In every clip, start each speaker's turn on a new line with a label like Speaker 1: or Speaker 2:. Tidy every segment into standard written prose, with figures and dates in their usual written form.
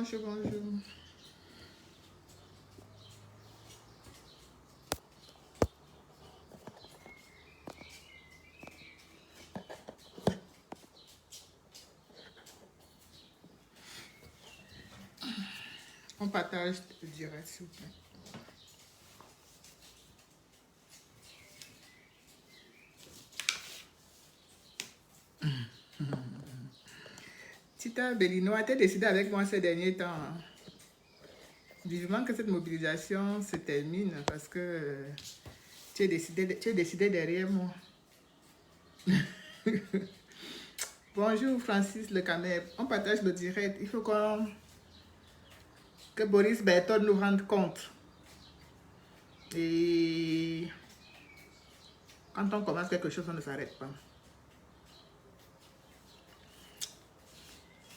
Speaker 1: bonjour, bonjour. On partage direct, s'il vous plaît. Tita Bellinois, tu as décidé avec moi ces derniers temps. Hein. Vivement que cette mobilisation se termine parce que tu es décidé derrière moi. Bonjour Francis Le Canet. On partage le direct. Il faut que Boris Berthold nous rende compte. Et quand on commence quelque chose, on ne s'arrête pas.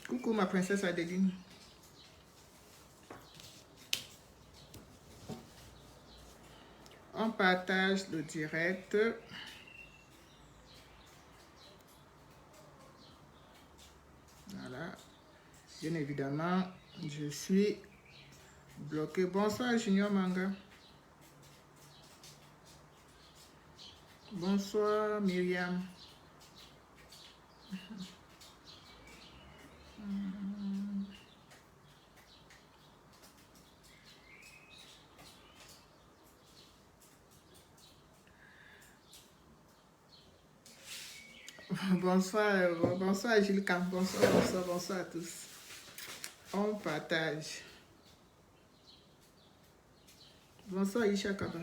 Speaker 1: Coucou ma princesse Adeline. On partage le direct. Voilà. Bien évidemment, je suis bloqué. Bonsoir Junior Manga. Bonsoir Myriam. Bonsoir Gilles Camp. Bonsoir à tous. On partage. Bonsoir Isha Kaba.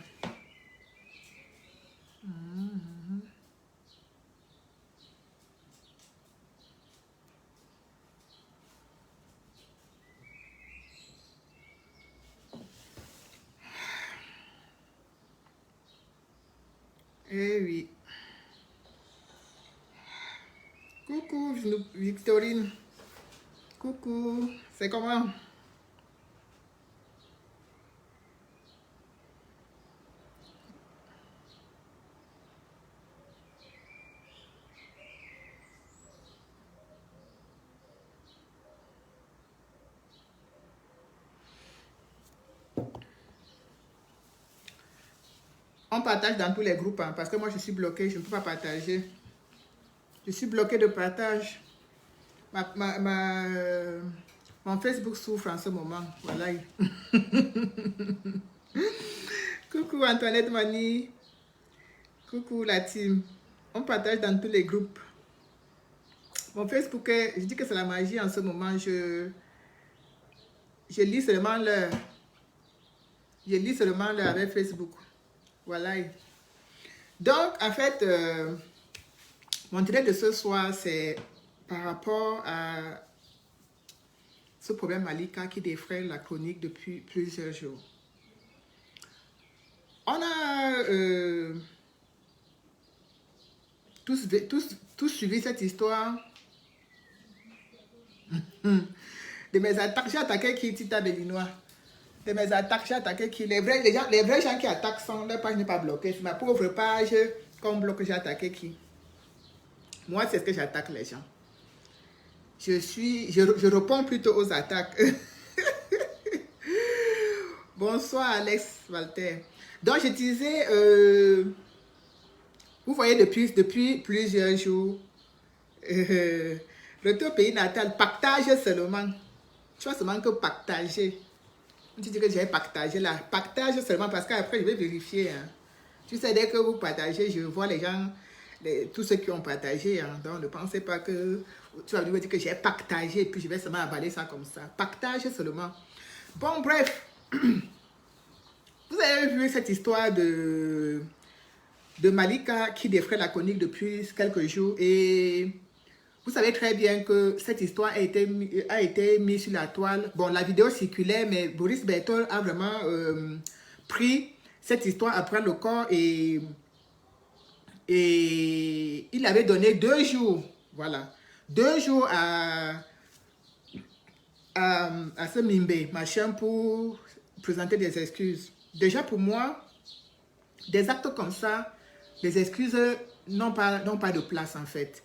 Speaker 1: Eh oui. Coucou Victorine. Coucou. C'est comment? On partage dans tous les groupes hein, parce que moi je suis bloquée, je ne peux pas partager. Je suis bloquée de partage. Mon Facebook souffre en ce moment. Voilà. Coucou Antoinette Mani. Coucou la team. On partage dans tous les groupes. Mon Facebook, je dis que c'est la magie en ce moment. Je lis seulement l'heure. Je lis seulement l'heure avec Facebook. Voilà. Donc, en fait, mon direct de ce soir, c'est par rapport à ce problème Malika qui défraie la chronique depuis plusieurs jours. On a tous suivi cette histoire de mes attaques. J'ai attaqué qui, Tita Bellinois? De mes attaques, j'ai attaqué qui? Les vrais gens qui attaquent sans leur page n'est pas bloquée. C'est ma pauvre page qu'on bloque, j'ai attaqué qui? Moi, c'est ce que j'attaque les gens. Je réponds plutôt aux attaques. Bonsoir Alex Walter. Donc je disais, vous voyez depuis plusieurs jours, retour au pays natal, partage seulement. Tu vois seulement que partager. Tu dis que j'ai partagé là. Partage seulement parce qu'après je vais vérifier. Hein. Tu sais, dès que vous partagez, je vois les gens, tous ceux qui ont partagé. Hein. Donc ne pensez pas que tu vas me dire que j'ai partagé et puis je vais seulement avaler ça comme ça. Partage seulement. Bon, bref. Vous avez vu cette histoire de Malika qui défraie la chronique depuis quelques jours et vous savez très bien que cette histoire a été mise sur la toile. Bon, la vidéo circulait, mais Boris Berthold a vraiment pris cette histoire après le corps et il avait donné 2 jours, voilà, 2 jours à ce Mimbe, machin, pour présenter des excuses. Déjà pour moi, des actes comme ça, les excuses n'ont pas de place en fait.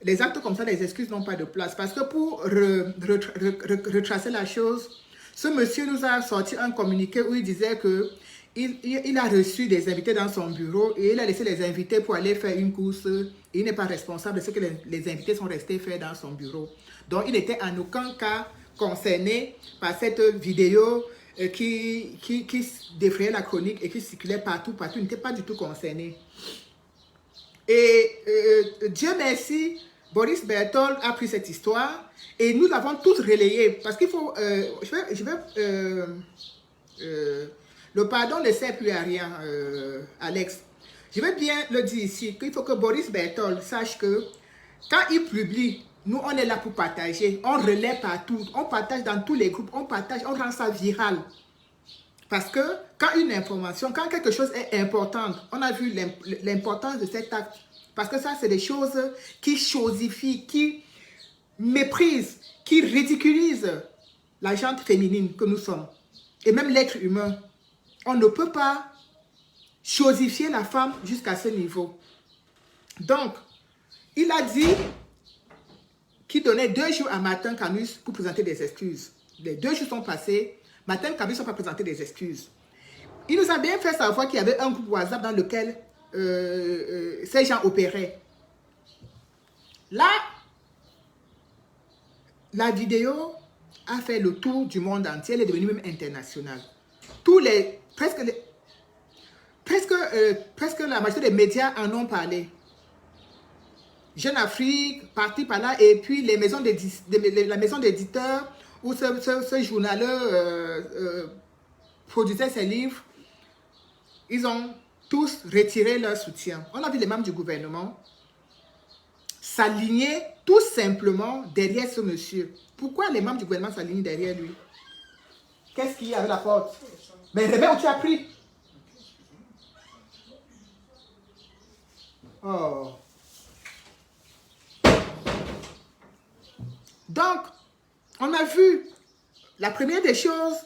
Speaker 1: les actes comme ça, les excuses n'ont pas de place. Parce que pour retracer la chose, ce monsieur nous a sorti un communiqué où il disait que il a reçu des invités dans son bureau et il a laissé les invités pour aller faire une course. Il n'est pas responsable de ce que les invités sont restés faire dans son bureau. Donc, il n'était en aucun cas concerné par cette vidéo qui défrayait la chronique et qui circulait partout. Il n'était pas du tout concerné. Et Dieu merci, Boris Berthold a pris cette histoire et nous l'avons tous relayée. Parce qu'il faut... le pardon ne sert plus à rien, Alex. Je vais bien le dire ici, qu'il faut que Boris Berthold sache que quand il publie, nous on est là pour partager, on relaie partout, on partage dans tous les groupes, on partage, on rend ça viral. Parce que quand une information, quand quelque chose est importante, on a vu l'importance de cet acte. Parce que ça, c'est des choses qui chosifient, qui méprisent, qui ridiculisent la gente féminine que nous sommes. Et même l'être humain. On ne peut pas chosifier la femme jusqu'à ce niveau. Donc, il a dit qu'il donnait 2 jours à Martin Camus pour présenter des excuses. Les 2 jours sont passés. Martin Camus n'a pas présenté des excuses. Il nous a bien fait savoir qu'il y avait un groupe WhatsApp dans lequel ces gens opéraient. Là, la vidéo a fait le tour du monde entier. Elle est devenue même internationale. Presque la majorité des médias en ont parlé. Jeune Afrique, parti par là, et puis les maisons la maison d'éditeurs où ce journaleux produisait ses livres, ils ont tous retiré leur soutien. On a vu les membres du gouvernement s'aligner tout simplement derrière ce monsieur. Pourquoi les membres du gouvernement s'alignent derrière lui? Qu'est-ce qu'il y a avec la porte? Mais remets où tu as pris? Oh. Donc, on a vu la première des choses,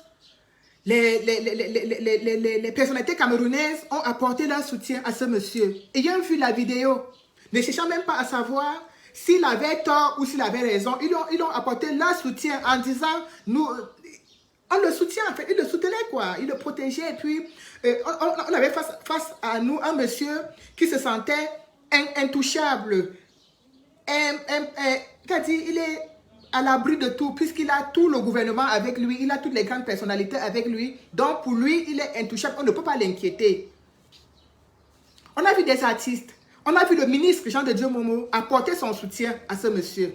Speaker 1: les personnalités camerounaises ont apporté leur soutien à ce monsieur. Ayant vu la vidéo, ne cherchant même pas à savoir s'il avait tort ou s'il avait raison, ils ont apporté leur soutien en disant, nous, on le soutient en fait, ils le soutenaient quoi, ils le protégeaient et puis on avait face à nous un monsieur qui se sentait intouchable, il est à l'abri de tout, puisqu'il a tout le gouvernement avec lui, il a toutes les grandes personnalités avec lui, donc pour lui, il est intouchable, on ne peut pas l'inquiéter. On a vu des artistes, on a vu le ministre Jean de Dieu Momo apporter son soutien à ce monsieur.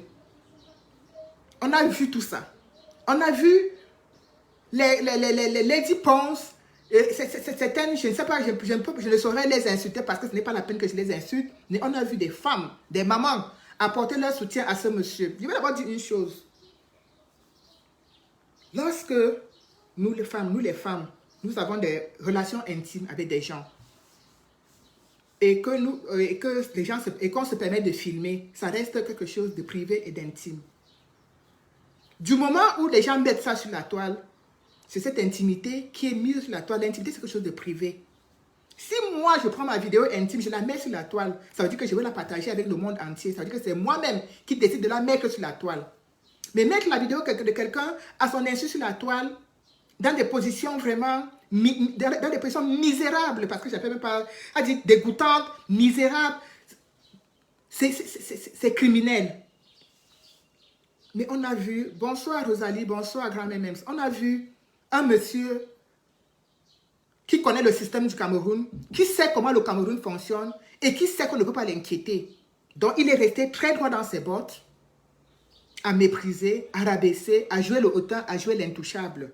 Speaker 1: On a vu tout ça. On a vu les Lady Ponce, certaines, je ne sais pas, je ne saurais les insulter parce que ce n'est pas la peine que je les insulte, mais on a vu des femmes, des mamans, apporter leur soutien à ce monsieur. Je vais d'abord dire une chose. Lorsque nous les femmes, nous avons des relations intimes avec des gens et qu'on se permet de filmer, ça reste quelque chose de privé et d'intime. Du moment où les gens mettent ça sur la toile, c'est cette intimité qui est mise sur la toile. L'intimité, c'est quelque chose de privé. Si moi, je prends ma vidéo intime, je la mets sur la toile, ça veut dire que je vais la partager avec le monde entier. Ça veut dire que c'est moi-même qui décide de la mettre sur la toile. Mais mettre la vidéo de quelqu'un à son insu sur la toile, dans des positions vraiment, dans des positions misérables, parce que je n'appelle même pas à dire dégoûtantes, misérables, c'est criminel. Mais on a vu, bonsoir Rosalie, bonsoir grand-mère Mems, on a vu un monsieur qui connaît le système du Cameroun, qui sait comment le Cameroun fonctionne et qui sait qu'on ne peut pas l'inquiéter. Donc, il est resté très droit dans ses bottes, à mépriser, à rabaisser, à jouer le hautain, à jouer l'intouchable.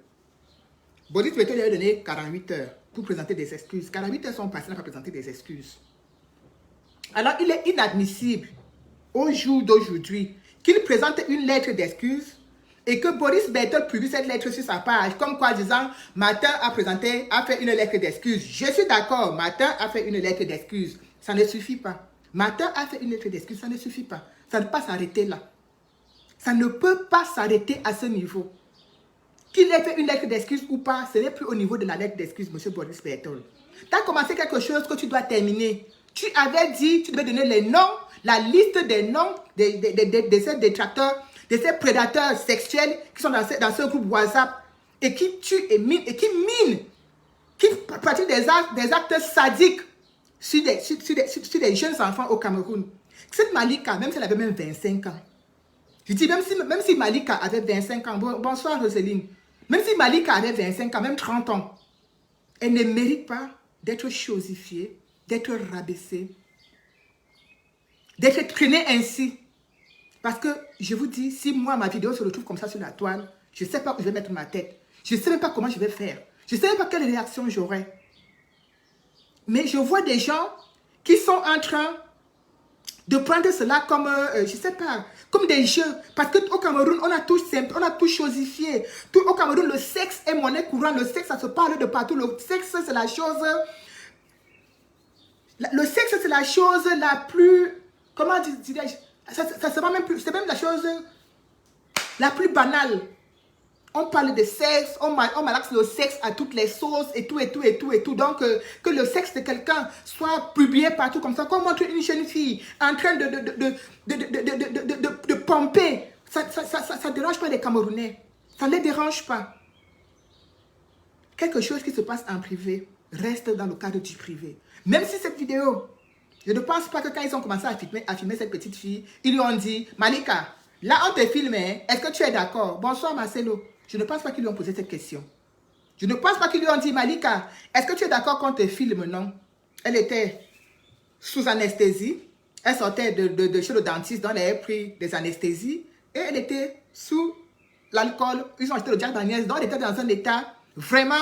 Speaker 1: Boris Berthold lui a donné 48 heures pour présenter des excuses. 48 heures sont passées, il n'a pas présenté des excuses. Alors, il est inadmissible, au jour d'aujourd'hui, qu'il présente une lettre d'excuses et que Boris Berthold publie cette lettre sur sa page, comme quoi disant, Martin a fait une lettre d'excuses. Je suis d'accord, Martin a fait une lettre d'excuses. Ça ne suffit pas. Martin a fait une lettre d'excuses, ça ne suffit pas. Ça ne peut pas s'arrêter là. Ça ne peut pas s'arrêter à ce niveau. Qu'il ait fait une lettre d'excuses ou pas, ce n'est plus au niveau de la lettre d'excuses, M. Boris Berthold. Tu as commencé quelque chose que tu dois terminer. Tu avais dit, tu devais donner les noms, la liste des noms de ces détracteurs, de ces prédateurs sexuels qui sont dans ce groupe WhatsApp et qui tuent et minent, qui pratiquent des actes sadiques sur des jeunes enfants au Cameroun. Cette Malika, même si elle avait même 25 ans, je dis même si Malika avait 25 ans, bonsoir Roseline, même si Malika avait 25 ans, même 30 ans, elle ne mérite pas d'être chosifiée, d'être rabaissée, d'être traînée ainsi. Parce que, je vous dis, si moi, ma vidéo se retrouve comme ça sur la toile, je ne sais pas où je vais mettre ma tête. Je ne sais même pas comment je vais faire. Je ne sais même pas quelle réaction j'aurai. Mais je vois des gens qui sont en train de prendre cela comme, je ne sais pas, comme des jeux. Parce qu'au Cameroun, on a tout chosifié. Au Cameroun, le sexe est monnaie courante. Le sexe, ça se parle de partout. Le sexe, c'est la chose... Le sexe, c'est la chose la plus... Comment dirais-je? C'est même la chose la plus banale. On parle de sexe, on malaxe le sexe à toutes les sauces et tout. Donc, que le sexe de quelqu'un soit publié partout comme ça, qu'on montre une jeune fille en train de pomper, ça ne dérange pas les Camerounais. Ça ne les dérange pas. Quelque chose qui se passe en privé reste dans le cadre du privé. Même si cette vidéo, je ne pense pas que quand ils ont commencé à filmer cette petite fille, ils lui ont dit, Malika, là on te filme, est-ce que tu es d'accord? Bonsoir Marcelo. Je ne pense pas qu'ils lui ont posé cette question. Je ne pense pas qu'ils lui ont dit, Malika, est-ce que tu es d'accord qu'on te filme? Non. Elle était sous anesthésie. Elle sortait de chez le dentiste, dont elle avait pris des anesthésies. Et elle était sous l'alcool. Ils ont acheté le Jack Daniels. Donc elle était dans un état vraiment...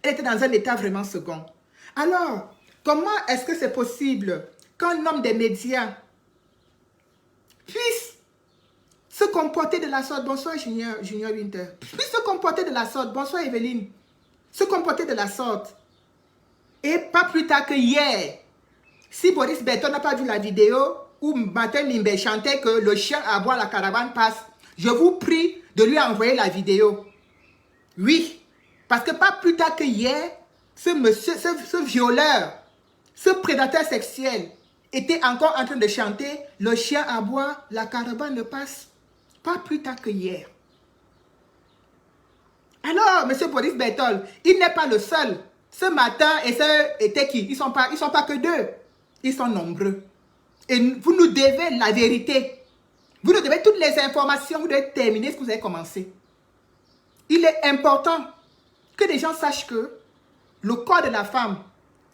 Speaker 1: Elle était dans un état vraiment second. Alors, comment est-ce que c'est possible qu'un homme des médias puisse se comporter de la sorte? Bonsoir Junior Winter. Puisse se comporter de la sorte. Bonsoir Evelyne. Se comporter de la sorte. Et pas plus tard que hier, si Boris Berton n'a pas vu la vidéo où Martin Mimbe chantait que le chien à boire la caravane passe, je vous prie de lui envoyer la vidéo. Oui, parce que pas plus tard que hier, ce violeur, ce prédateur sexuel était encore en train de chanter « Le chien à boire, la caravane passe ». Pas plus tard que hier. Alors, M. Boris Bertol, il n'est pas le seul. Ce matin, et ce était qui? Ils ne sont pas que deux. Ils sont nombreux. Et vous nous devez la vérité. Vous nous devez toutes les informations. Vous devez terminer ce que vous avez commencé. Il est important que les gens sachent que le corps de la femme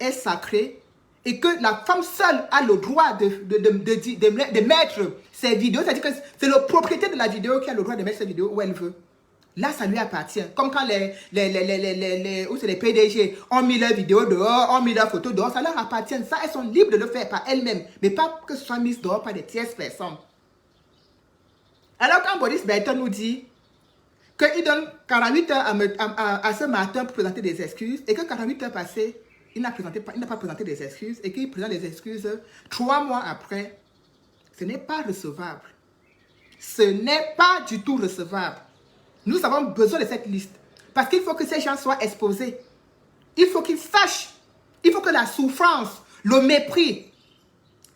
Speaker 1: est sacré et que la femme seule a le droit de mettre ses vidéos. C'est-à-dire que c'est le propriétaire de la vidéo qui a le droit de mettre ses vidéos où elle veut. Là, ça lui appartient. Comme quand les PDG ont mis leurs vidéos dehors, ont mis leurs photos dehors, ça leur appartient. Ça, elles sont libres de le faire par elles-mêmes, mais pas que ce soit mis dehors par des tierces personnes. Alors, quand Boris Berton nous dit qu'il donne 48 heures à ce matin pour présenter des excuses, et que 48 heures passées, il n'a pas présenté des excuses, et qu'il présente des excuses 3 mois après, ce n'est pas recevable. Ce n'est pas du tout recevable. Nous avons besoin de cette liste. Parce qu'il faut que ces gens soient exposés. Il faut qu'ils sachent. Il faut que la souffrance, le mépris,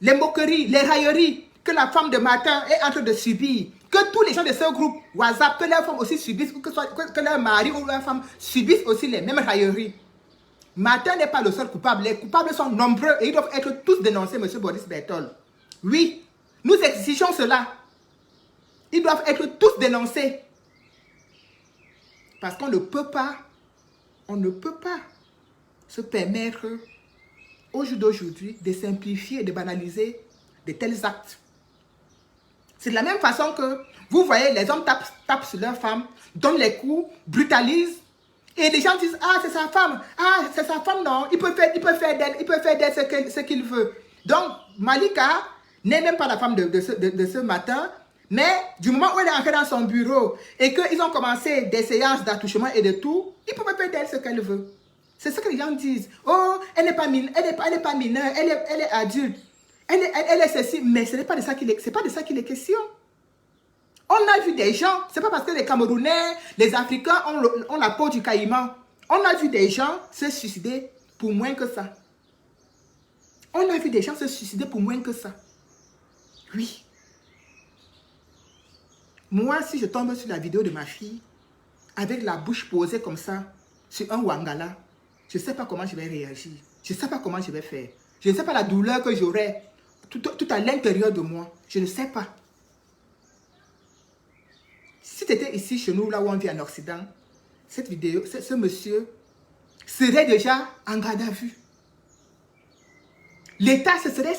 Speaker 1: les moqueries, les railleries que la femme de Martin est en train de subir, que tous les gens de ce groupe WhatsApp, que leurs femmes aussi subissent, que leur mari ou leur femme subissent aussi les mêmes railleries. Martin n'est pas le seul coupable. Les coupables sont nombreux et ils doivent être tous dénoncés, M. Boris Bertol. Oui, nous exigeons cela. Ils doivent être tous dénoncés. Parce qu'on ne peut pas se permettre au jour d'aujourd'hui de simplifier et de banaliser de tels actes. C'est de la même façon que vous voyez les hommes tapent sur leurs femmes, donnent les coups, brutalisent, et les gens disent « Ah, c'est sa femme, non, il peut faire d'elle ce qu'il veut. » Donc, Malika n'est même pas la femme de ce matin, mais du moment où elle est entrée dans son bureau et qu'ils ont commencé des séances d'attouchement et de tout, ils peuvent faire d'elle ce qu'elle veut. C'est ce que les gens disent. Oh, elle n'est pas mineure, elle est adulte. Elle est ceci, mais ce n'est pas de ça qu'il est question. On a vu des gens, c'est pas parce que les Camerounais, les Africains ont la peau du caïman. On a vu des gens se suicider pour moins que ça. On a vu des gens se suicider pour moins que ça. Oui. Moi, si je tombe sur la vidéo de ma fille, avec la bouche posée comme ça, sur un wangala, je ne sais pas comment je vais réagir. Je ne sais pas comment je vais faire. Je ne sais pas la douleur que j'aurai tout à l'intérieur de moi. Je ne sais pas. Si tu étais ici chez nous, là où on vit en Occident, cette vidéo, ce monsieur serait déjà en garde à vue. L'État se serait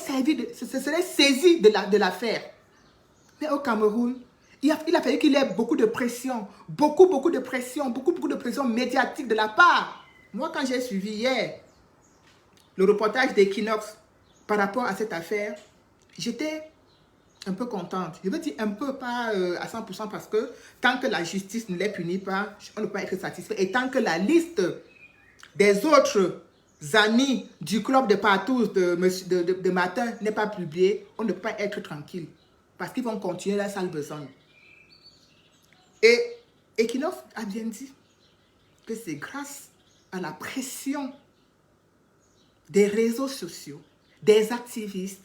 Speaker 1: saisi de l'affaire. Mais au Cameroun, il a fallu qu'il ait beaucoup de pression, beaucoup de pression, beaucoup de pression médiatique de la part. Moi, quand j'ai suivi hier le reportage d'Equinox par rapport à cette affaire, j'étais un peu contente. Je veux dire un peu, pas à 100%, parce que tant que la justice ne les punit pas, on ne peut pas être satisfait. Et tant que la liste des autres amis du club de partout de matin n'est pas publiée, on ne peut pas être tranquille. Parce qu'ils vont continuer la sale besogne. Et Equinox a bien dit que c'est grâce à la pression des réseaux sociaux, des activistes,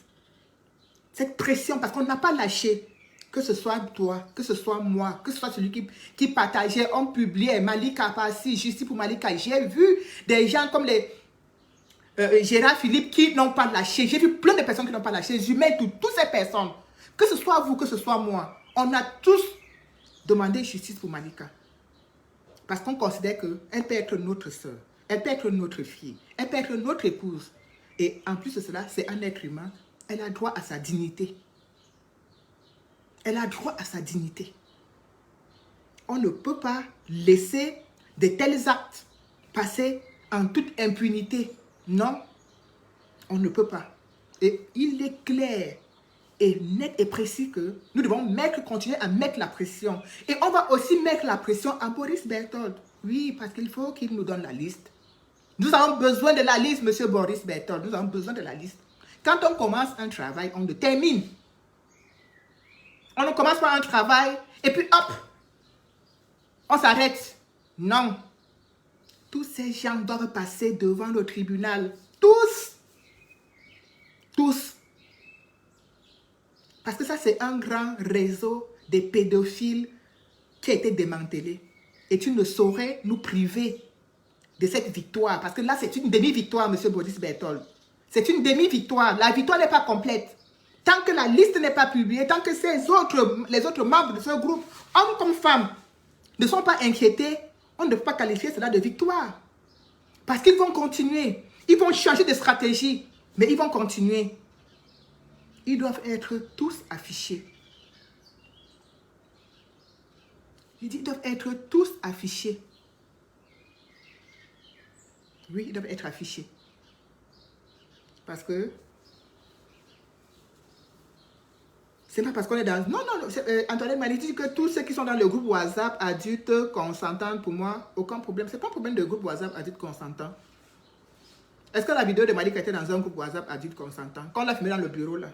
Speaker 1: cette pression, parce qu'on n'a pas lâché, que ce soit toi, que ce soit moi, que ce soit celui qui partageait, on publiait Malika Passi, justice pour Malika. J'ai vu des gens comme les Gérard Philippe qui n'ont pas lâché. J'ai vu plein de personnes qui n'ont pas lâché. Je mets toutes ces personnes, que ce soit vous, que ce soit moi, on a tous demandé justice pour Malika. Parce qu'on considère qu'elle peut être notre soeur, elle peut être notre fille, elle peut être notre épouse. Et en plus de cela, c'est un être humain. Elle a droit à sa dignité. Elle a droit à sa dignité. On ne peut pas laisser de tels actes passer en toute impunité. Non, on ne peut pas. Et il est clair et net et précis que nous devons continuer à mettre la pression. Et on va aussi mettre la pression à Boris Berthold. Oui, parce qu'il faut qu'il nous donne la liste. Nous avons besoin de la liste, monsieur Boris Berthold. Nous avons besoin de la liste. Quand on commence un travail, on le termine. On ne commence pas un travail et puis hop, on s'arrête. Non. Tous ces gens doivent passer devant le tribunal. Tous. Tous. Parce que ça, c'est un grand réseau de pédophiles qui a été démantelé. Et tu ne saurais nous priver de cette victoire. Parce que là, c'est une demi-victoire, monsieur Boris Berthold. C'est une demi-victoire. La victoire n'est pas complète. Tant que la liste n'est pas publiée, tant que les autres membres de ce groupe, hommes comme femmes, ne sont pas inquiétés, on ne peut pas qualifier cela de victoire. Parce qu'ils vont continuer. Ils vont changer de stratégie, mais ils vont continuer. Ils doivent être tous affichés. Ils doivent être tous affichés. Oui, ils doivent être affichés. Parce que c'est pas parce qu'on est dans... Non, Antoinette m'a dit que tous ceux qui sont dans le groupe WhatsApp adultes consentants, pour moi, aucun problème. C'est pas un problème de groupe WhatsApp adultes consentants. Est-ce que la vidéo de Malika était dans un groupe WhatsApp adulte consentant? Quand on l'a filmé dans le bureau, là,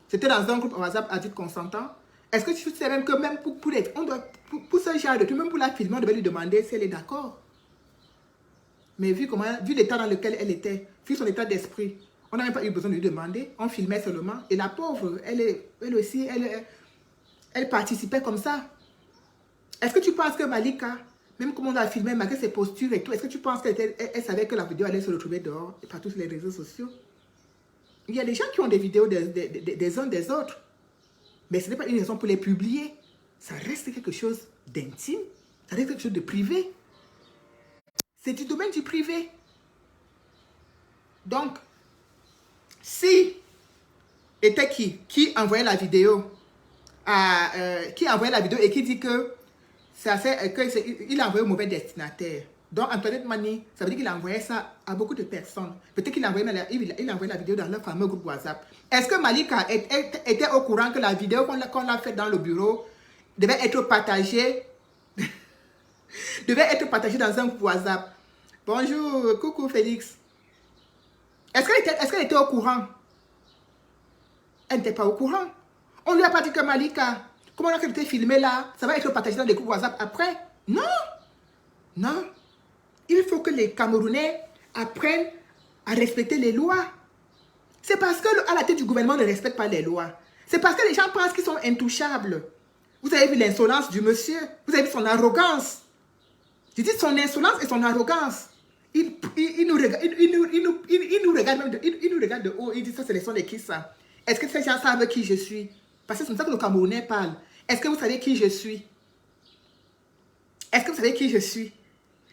Speaker 1: c'était dans un groupe WhatsApp adulte consentant? Est-ce que tu sais même que même pour ce genre de truc, même pour la filmer, on devait lui demander si elle est d'accord? Mais vu l'état dans lequel elle était, vu son état d'esprit, on n'a même pas eu besoin de lui demander. On filmait seulement. Et la pauvre, elle aussi, elle participait comme ça. Est-ce que tu penses que Malika, même comme on l'a filmé, malgré ses postures et tout, est-ce que tu penses qu'elle savait que la vidéo allait se retrouver dehors et partout sur les réseaux sociaux? Il y a des gens qui ont des vidéos des uns des autres. Mais ce n'est pas une raison pour les publier. Ça reste quelque chose d'intime. Ça reste quelque chose de privé. C'est du domaine du privé. Donc, si était qui envoyait la vidéo qui envoyait la vidéo et qui dit que il a envoyé au mauvais destinataire. Donc Antoinette Mani, ça veut dire qu'il a envoyé ça à beaucoup de personnes. Peut-être qu'il a envoyé la vidéo dans le fameux groupe WhatsApp. Est-ce que Malika était au courant que la vidéo qu'on a faite dans le bureau devait être partagée dans un groupe WhatsApp? Bonjour, coucou Félix. Est-ce qu'elle était au courant? Elle n'était pas au courant. On lui a pas dit que Malika, comment elle a été filmée là, ça va être partagé dans les groupes WhatsApp après? Non. Non. Il faut que les Camerounais apprennent à respecter les lois. C'est parce qu'à la tête du gouvernement ne respecte pas les lois. C'est parce que les gens pensent qu'ils sont intouchables. Vous avez vu l'insolence du monsieur. Vous avez vu son arrogance. Je dis son insolence et son arrogance. Il nous regarde même de haut. Il dit ça, ce sont les qui ça. Est-ce que ces gens savent qui je suis? Parce que c'est comme ça que le Camerounais parle. Est-ce que vous savez qui je suis? Est-ce que vous savez qui je suis?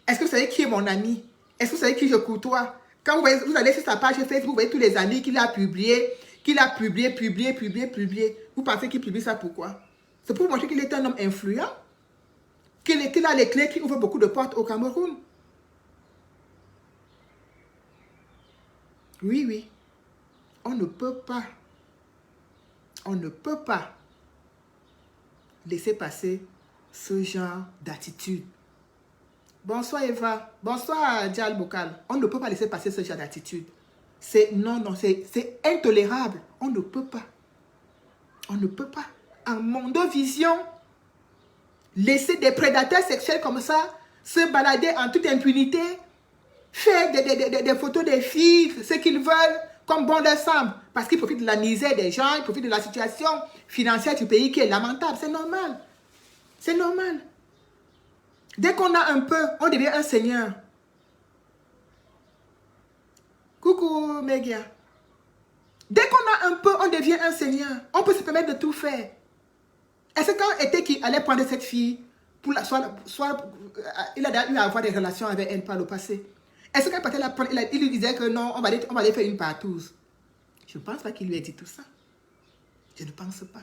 Speaker 1: Est-ce que vous savez qui est mon ami? Est-ce que vous savez qui je côtoie? Quand vous allez sur sa page Facebook, vous voyez tous les amis qu'il a publiés, publié. Vous pensez qu'il publie ça pourquoi? C'est pour montrer qu'il est un homme influent, qu'il a les clés qui ouvrent beaucoup de portes au Cameroun. Oui, oui. On ne peut pas laisser passer ce genre d'attitude. Bonsoir Eva. Bonsoir Dial Bokal. On ne peut pas laisser passer ce genre d'attitude. C'est intolérable. On ne peut pas. On ne peut pas. En Mondovision, laisser des prédateurs sexuels comme ça se balader en toute impunité, faire des photos des filles, ce qu'ils veulent, comme bon leur semble, parce qu'ils profitent de la misère des gens, ils profitent de la situation financière du pays qui est lamentable. C'est normal. C'est normal. Dès qu'on a un peu, on devient un seigneur. Coucou Megia. Dès qu'on a un peu, on devient un seigneur. On peut se permettre de tout faire. Est-ce que quand était qui allait prendre cette fille, pour la, soit il a eu à avoir des relations avec elle par le passé? Est-ce qu'elle partait la prendre, il lui disait que non, on va aller faire une partouze? Je ne pense pas qu'il lui ait dit tout ça. Je ne pense pas.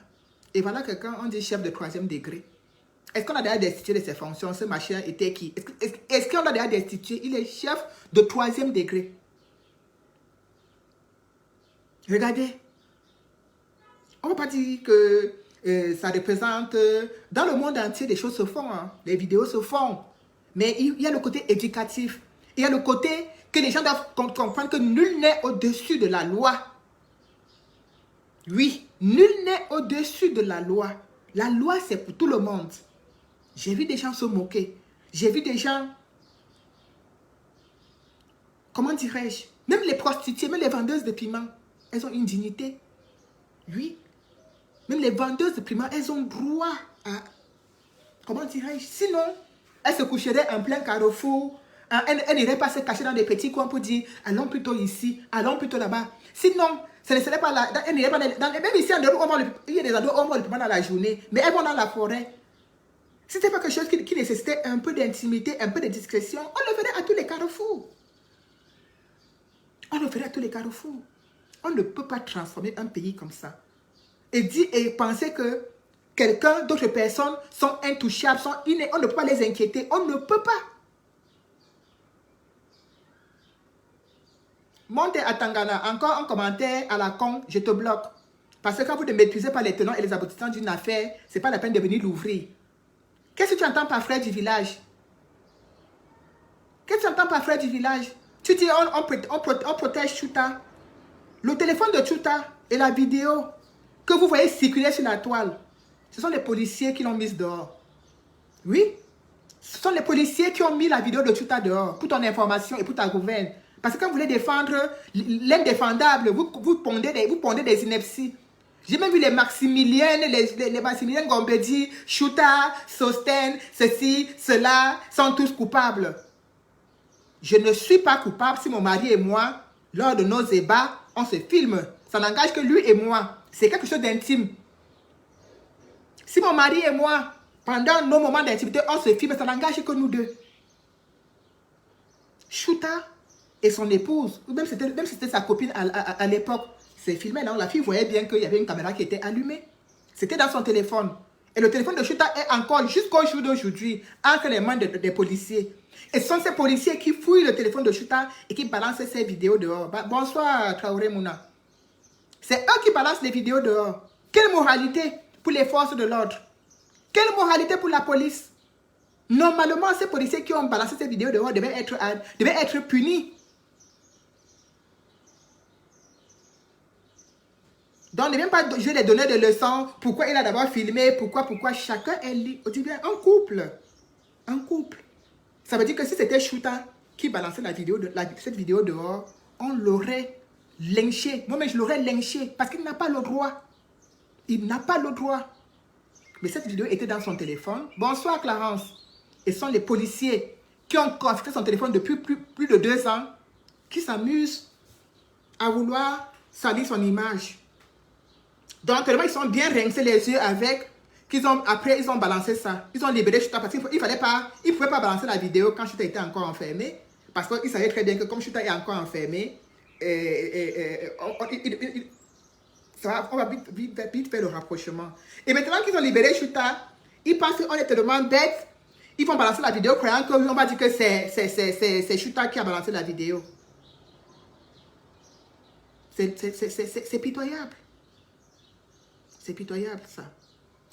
Speaker 1: Et voilà que quand on dit chef de 3e degré, est-ce qu'on a déjà destitué de ses fonctions? Ce machin était qui? Est-ce qu'on a déjà destitué? Il est chef de 3e degré. Regardez. On ne va pas dire que ça représente... dans le monde entier, des choses se font. Hein. Les vidéos se font. Mais il y a le côté éducatif. Il y a le côté que les gens doivent comprendre que nul n'est au-dessus de la loi. Oui, nul n'est au-dessus de la loi. La loi, c'est pour tout le monde. J'ai vu des gens se moquer. J'ai vu des gens... Comment dirais-je? Même les prostituées, même les vendeuses de piments, elles ont une dignité. Oui. Même les vendeuses de piments, elles ont droit à... Comment dirais-je? Sinon, elles se coucheraient en plein carrefour. Elles n'iraient pas se cacher dans des petits coins pour dire « Allons plutôt ici, allons plutôt là-bas. » Sinon, ce ne serait pas là. Elles n'iraient pas dans... Même ici, il y a des endroits où on vend le piment dans la journée. Mais elles vont dans la forêt. Si ce n'était pas quelque chose qui nécessitait un peu d'intimité, un peu de discrétion, on le ferait à tous les carrefours. On le ferait à tous les carrefours. On ne peut pas transformer un pays comme ça. Et penser que quelqu'un, d'autres personnes sont intouchables, on ne peut pas les inquiéter. On ne peut pas. Montez à Tangana, encore un commentaire à la con, je te bloque. Parce que quand vous ne maîtrisez pas les tenants et les aboutissants d'une affaire, ce n'est pas la peine de venir l'ouvrir. Qu'est-ce que tu entends par frère du village? Qu'est-ce que tu entends par frère du village? Tu dis on protège Chouta. Le téléphone de Chouta et la vidéo que vous voyez circuler sur la toile, ce sont les policiers qui l'ont mise dehors. Oui, ce sont les policiers qui ont mis la vidéo de Chouta dehors pour ton information et pour ta gouverne. Parce que quand vous voulez défendre l'indéfendable, vous pondez des inepties. J'ai même vu les Maximiliennes, les Maximiliennes Gombedi, Chouta, Sosten, ceci, cela, sont tous coupables. Je ne suis pas coupable si mon mari et moi, lors de nos ébats, on se filme. Ça n'engage que lui et moi. C'est quelque chose d'intime. Si mon mari et moi, pendant nos moments d'intimité, on se filme, ça n'engage que nous deux. Chouta et son épouse, ou même c'était sa copine à l'époque, s'est filmé là, la fille voyait bien qu'il y avait une caméra qui était allumée. C'était dans son téléphone. Et le téléphone de Chouta est encore, jusqu'au jour d'aujourd'hui, entre les mains des policiers. Et ce sont ces policiers qui fouillent le téléphone de Chouta et qui balancent ces vidéos dehors. Bonsoir Traoré Mouna. C'est eux qui balancent les vidéos dehors. Quelle moralité pour les forces de l'ordre? Quelle moralité pour la police? Normalement, ces policiers qui ont balancé ces vidéos dehors devaient être punis. Donc, on ne vient pas jouer les données de leçons. Pourquoi il a d'abord filmé? Pourquoi chacun est libre? On dit bien un couple. Un couple. Ça veut dire que si c'était Chouta qui balançait cette vidéo dehors, on l'aurait lynché. Moi-même, je l'aurais lynché parce qu'il n'a pas le droit. Il n'a pas le droit. Mais cette vidéo était dans son téléphone. Bonsoir, Clarence. Et ce sont les policiers qui ont confisqué son téléphone depuis plus de 2 ans, qui s'amusent à vouloir salir son image. Donc, tellement ils sont bien rincés les yeux avec, après, ils ont balancé ça. Ils ont libéré Chuta parce qu'il ne pouvaient pas balancer la vidéo quand Chuta était encore enfermé. Parce qu'ils savaient très bien que comme Chuta est encore enfermé, on va vite faire le rapprochement. Et maintenant qu'ils ont libéré Chuta, ils pensent qu'on est tellement bêtes, ils vont balancer la vidéo croyant qu'on va dire que c'est Chuta qui a balancé la vidéo. C'est pitoyable. C'est pitoyable, ça.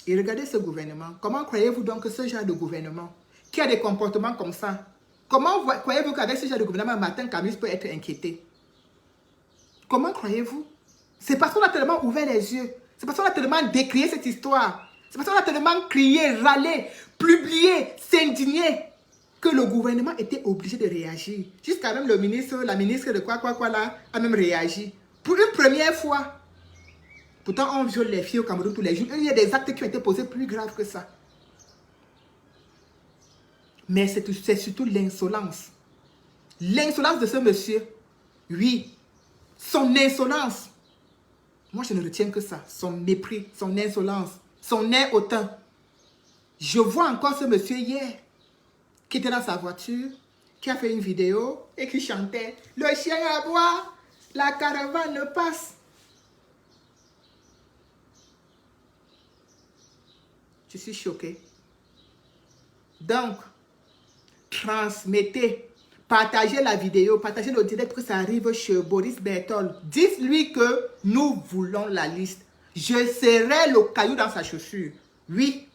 Speaker 1: Et regardez ce gouvernement. Comment croyez-vous donc que ce genre de gouvernement, qui a des comportements comme ça, comment croyez-vous qu'avec ce genre de gouvernement, Martin Kamis peut être inquiété? Comment croyez-vous? C'est parce qu'on a tellement ouvert les yeux. C'est parce qu'on a tellement décrié cette histoire. C'est parce qu'on a tellement crié, râlé, publié, s'indigné, que le gouvernement était obligé de réagir. Jusqu'à même la ministre de quoi là, a même réagi. Pour une première fois. Pourtant, on viole les filles au Cameroun tous les jours. Il y a des actes qui ont été posés plus graves que ça. Mais c'est surtout l'insolence. L'insolence de ce monsieur. Oui. Son insolence. Moi, je ne retiens que ça. Son mépris, son insolence, son nez hautain. Je vois encore ce monsieur hier, qui était dans sa voiture, qui a fait une vidéo et qui chantait « Le chien aboie, la caravane passe ». Je suis choquée. Donc, transmettez, partagez la vidéo, partagez le direct pour que ça arrive chez Boris Berthold. Dites-lui que nous voulons la liste. Je serai le caillou dans sa chaussure. Oui,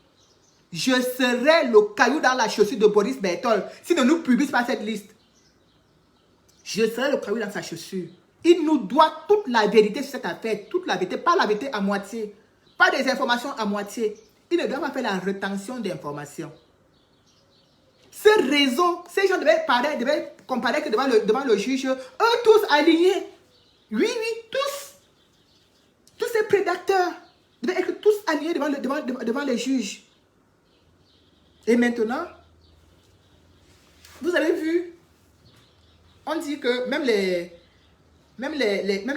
Speaker 1: je serai le caillou dans la chaussure de Boris Berthold s'il ne nous publie pas cette liste. Je serai le caillou dans sa chaussure. Il nous doit toute la vérité sur cette affaire, toute la vérité, pas la vérité à moitié, pas des informations à moitié. Il ne doit pas faire la rétention d'informations. Ce réseau, ces gens devaient comparer que devant le juge, eux tous alignés. Oui, tous. Tous ces prédateurs devaient être tous alignés devant les juges. Et maintenant, vous avez vu, on dit que même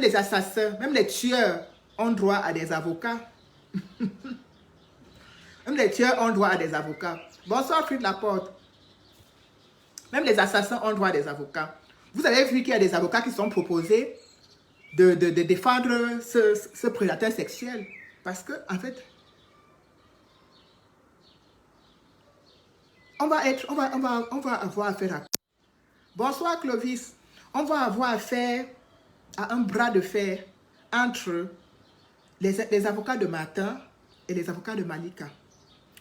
Speaker 1: les assassins, même les tueurs ont droit à des avocats. Même les tueurs ont droit à des avocats. Bonsoir, Fried Laporte. Même les assassins ont droit à des avocats. Vous avez vu qu'il y a des avocats qui sont proposés de défendre ce prédateur sexuel. Parce que, en fait, on va avoir affaire à... Bonsoir, Clovis. On va avoir affaire à un bras de fer entre les avocats de Martin et les avocats de Malika.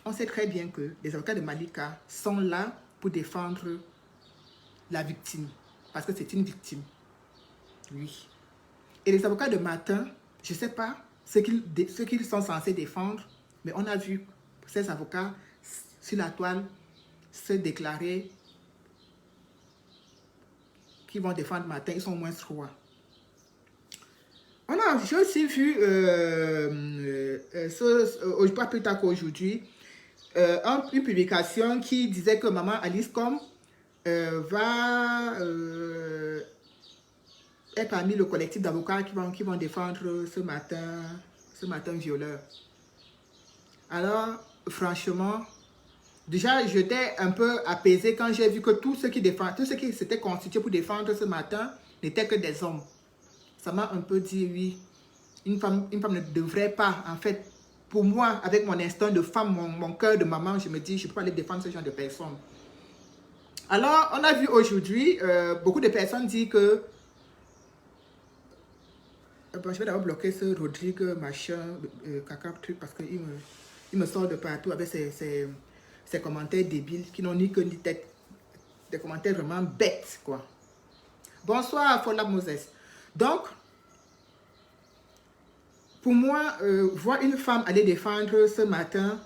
Speaker 1: On sait très bien que les avocats de Malika sont là pour défendre la victime. Parce que c'est une victime. Oui. Et les avocats de Martin, je ne sais pas ce qu'ils sont censés défendre, mais on a vu ces avocats sur la toile se déclarer qu'ils vont défendre Martin. Ils sont au moins 3. J'ai aussi vu, pas plus tard qu'aujourd'hui, une publication qui disait que Maman Alice Com est parmi le collectif d'avocats qui vont défendre ce matin violeur. Alors, franchement, déjà, j'étais un peu apaisée quand j'ai vu que tous ceux qui s'étaient constitués pour défendre ce matin n'étaient que des hommes. Ça m'a un peu dit, oui, une femme ne devrait pas, en fait, pour moi, avec mon instinct de femme, mon cœur de maman, je me dis, je ne peux pas aller défendre ce genre de personnes. Alors, on a vu aujourd'hui, beaucoup de personnes disent que... Bon, je vais d'abord bloquer ce Rodrigue, machin, caca, truc, parce qu'il me sort de partout avec ces commentaires débiles qui n'ont ni queue ni tête. Des commentaires vraiment bêtes, quoi. Bonsoir, Fola Moses. Donc, pour moi, voir une femme aller défendre ce matin,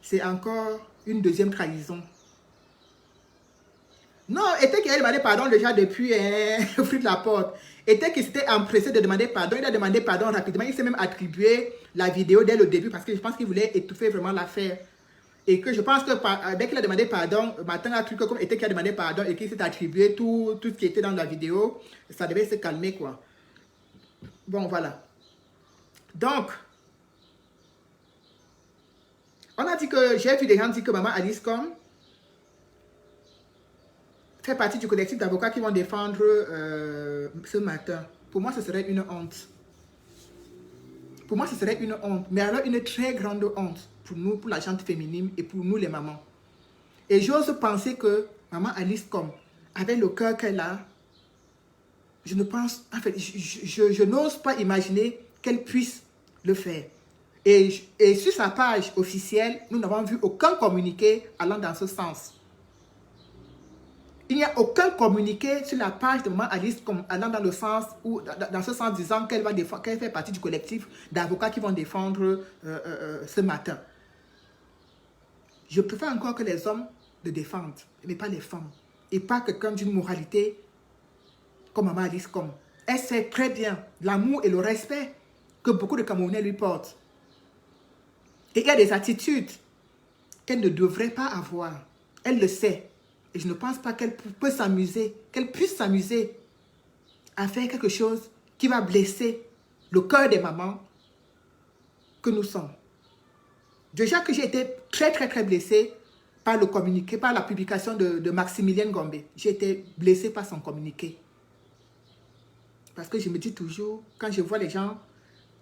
Speaker 1: c'est encore une deuxième trahison. Non, était qu'il a demandé pardon déjà depuis au fruit de la porte. Était qu'il s'était empressé de demander pardon. Il a demandé pardon rapidement. Il s'est même attribué la vidéo dès le début parce que je pense qu'il voulait étouffer vraiment l'affaire. Et que je pense que dès qu'il a demandé pardon, Martin a cru que comme était qu'il a demandé pardon et qu'il s'est attribué tout ce qui était dans la vidéo, ça devait se calmer quoi. Bon, voilà. Donc, on a dit que, j'ai vu des gens dire que Maman Alice Com fait partie du collectif d'avocats qui vont défendre ce matin. Pour moi, ce serait une honte. Pour moi, ce serait une honte. Mais alors, une très grande honte pour nous, pour la gente féminine et pour nous, les mamans. Et j'ose penser que Maman Alice Com, avec le cœur qu'elle a, je ne pense, en fait, je n'ose pas imaginer qu'elle puisse le faire. Et sur sa page officielle, nous n'avons vu aucun communiqué allant dans ce sens. Il n'y a aucun communiqué sur la page de Maman Alice comme allant dans le sens ou dans ce sens disant qu'elle fait partie du collectif d'avocats qui vont défendre ce matin. Je préfère encore que les hommes le défendent, mais pas les femmes. Et pas quelqu'un d'une moralité comme Maman Alice Com. Elle sait très bien l'amour et le respect que beaucoup de Camerounais lui portent. Et il y a des attitudes qu'elle ne devrait pas avoir. Elle le sait. Et je ne pense pas qu'elle peut s'amuser, qu'elle puisse s'amuser à faire quelque chose qui va blesser le cœur des mamans que nous sommes. Déjà que j'ai été très, très, très blessée par le communiqué, par la publication de Maximilienne Gombe. J'ai été blessée par son communiqué. Parce que je me dis toujours, quand je vois les gens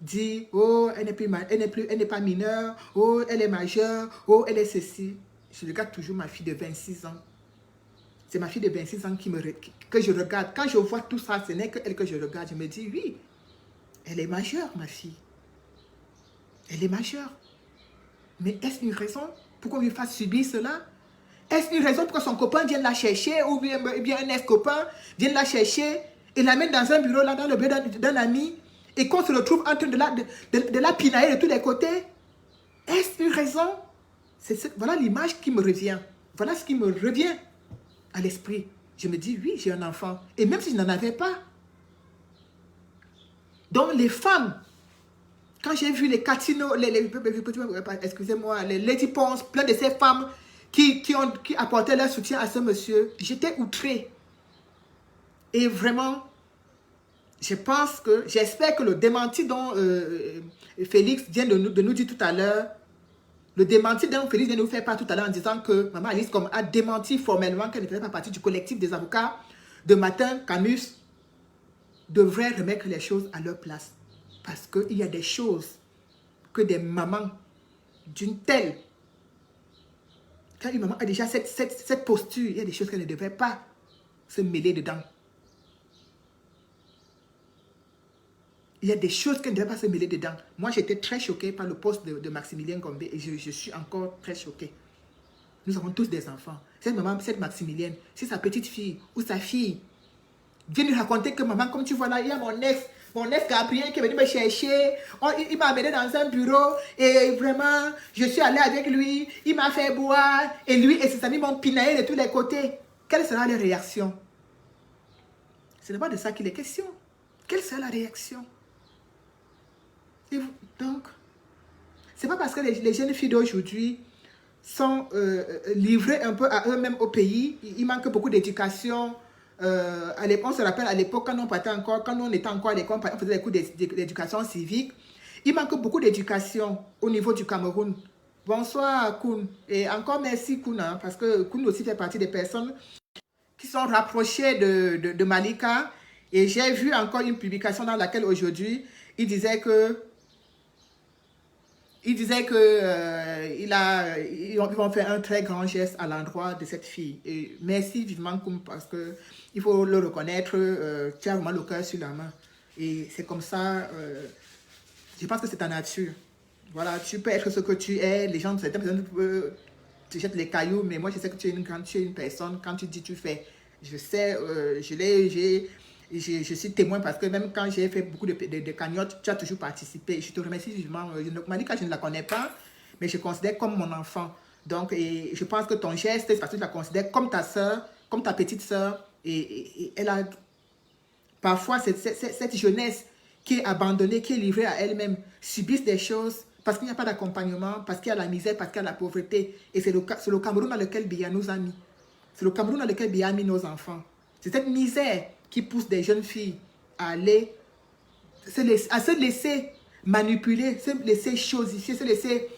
Speaker 1: dire « Oh, elle n'est pas mineure, oh, elle est majeure, oh, elle est ceci », je regarde toujours ma fille de 26 ans. C'est ma fille de 26 ans que je regarde. Quand je vois tout ça, ce n'est qu'elle que je regarde. Je me dis, oui, elle est majeure, ma fille. Elle est majeure. Mais est-ce une raison pour qu'on lui fasse subir cela? Est-ce une raison pour que son copain vienne la chercher ou bien un ex-copain vienne la chercher et l'amène dans un bureau, là, dans le bureau d'un ami et qu'on se retrouve en train de la pinailler de tous les côtés? Est-ce une raison? Voilà l'image qui me revient. Voilà ce qui me revient à l'esprit. Je me dis, oui, j'ai un enfant. Et même si je n'en avais pas. Donc, les femmes, quand j'ai vu les Catino, excusez-moi, les Lady Ponce, plein de ces femmes qui apportaient leur soutien à ce monsieur, j'étais outrée. Et vraiment, j'espère que le démenti dont Félix vient de nous dire tout à l'heure, le démenti dont Félix vient de nous faire part tout à l'heure en disant que Maman Alice Com a démenti formellement qu'elle ne faisait pas partie du collectif des avocats de matin, Camus devrait remettre les choses à leur place. Parce qu'il y a des choses que des mamans d'une telle... Quand une maman a déjà cette posture, il y a des choses qu'elle ne devrait pas se mêler dedans. Il y a des choses qu'elle ne devrait pas se mêler dedans. Moi, j'étais très choquée par le poste de Maximilien Gombe et je suis encore très choquée. Nous avons tous des enfants. Cette maman, cette Maximilienne, c'est sa petite fille ou sa fille. Viens lui raconter que maman, comme tu vois là, il y a mon ex Gabriel qui est venu me chercher. Il m'a amené dans un bureau et vraiment, je suis allée avec lui. Il m'a fait boire et lui et ses amis m'ont pinaillé de tous les côtés. Quelle sera la réaction? Ce n'est pas de ça qu'il est question. Quelle sera la réaction? Donc, c'est pas parce que les jeunes filles d'aujourd'hui sont livrées un peu à eux-mêmes au pays. Il manque beaucoup d'éducation. On se rappelle à l'époque, quand on était encore à l'école, on faisait des cours d'éducation civique. Il manque beaucoup d'éducation au niveau du Cameroun. Bonsoir, Koun. Et encore merci, Koun, hein, parce que Koun aussi fait partie des personnes qui sont rapprochées de Malika. Et j'ai vu encore une publication dans laquelle aujourd'hui, il disait que ils vont faire un très grand geste à l'endroit de cette fille. Et merci vivement, Koum, parce qu'il faut le reconnaître, tu as vraiment le cœur sur la main. Et c'est comme ça, je pense que c'est ta nature. Voilà, tu peux être ce que tu es. Les gens, certaines personnes te jettent les cailloux, mais moi je sais que tu es une personne, quand tu dis, tu fais. Je sais, je suis témoin parce que même quand j'ai fait beaucoup de cagnottes, tu as toujours participé. Je te remercie vivement. Malika, je ne la connais pas, mais je considère comme mon enfant. Donc, et je pense que ton geste, c'est parce que tu la considères comme ta soeur comme ta petite sœur, et elle a parfois cette jeunesse qui est abandonnée, qui est livrée à elle-même, subissent des choses parce qu'il n'y a pas d'accompagnement, parce qu'il y a la misère, parce qu'il y a la pauvreté. Et c'est le Cameroun dans lequel Biya nous a mis. C'est le Cameroun dans lequel Biya a mis nos enfants. C'est cette misère qui pousse des jeunes filles à aller, à se laisser manipuler, se laisser chosifier, se laisser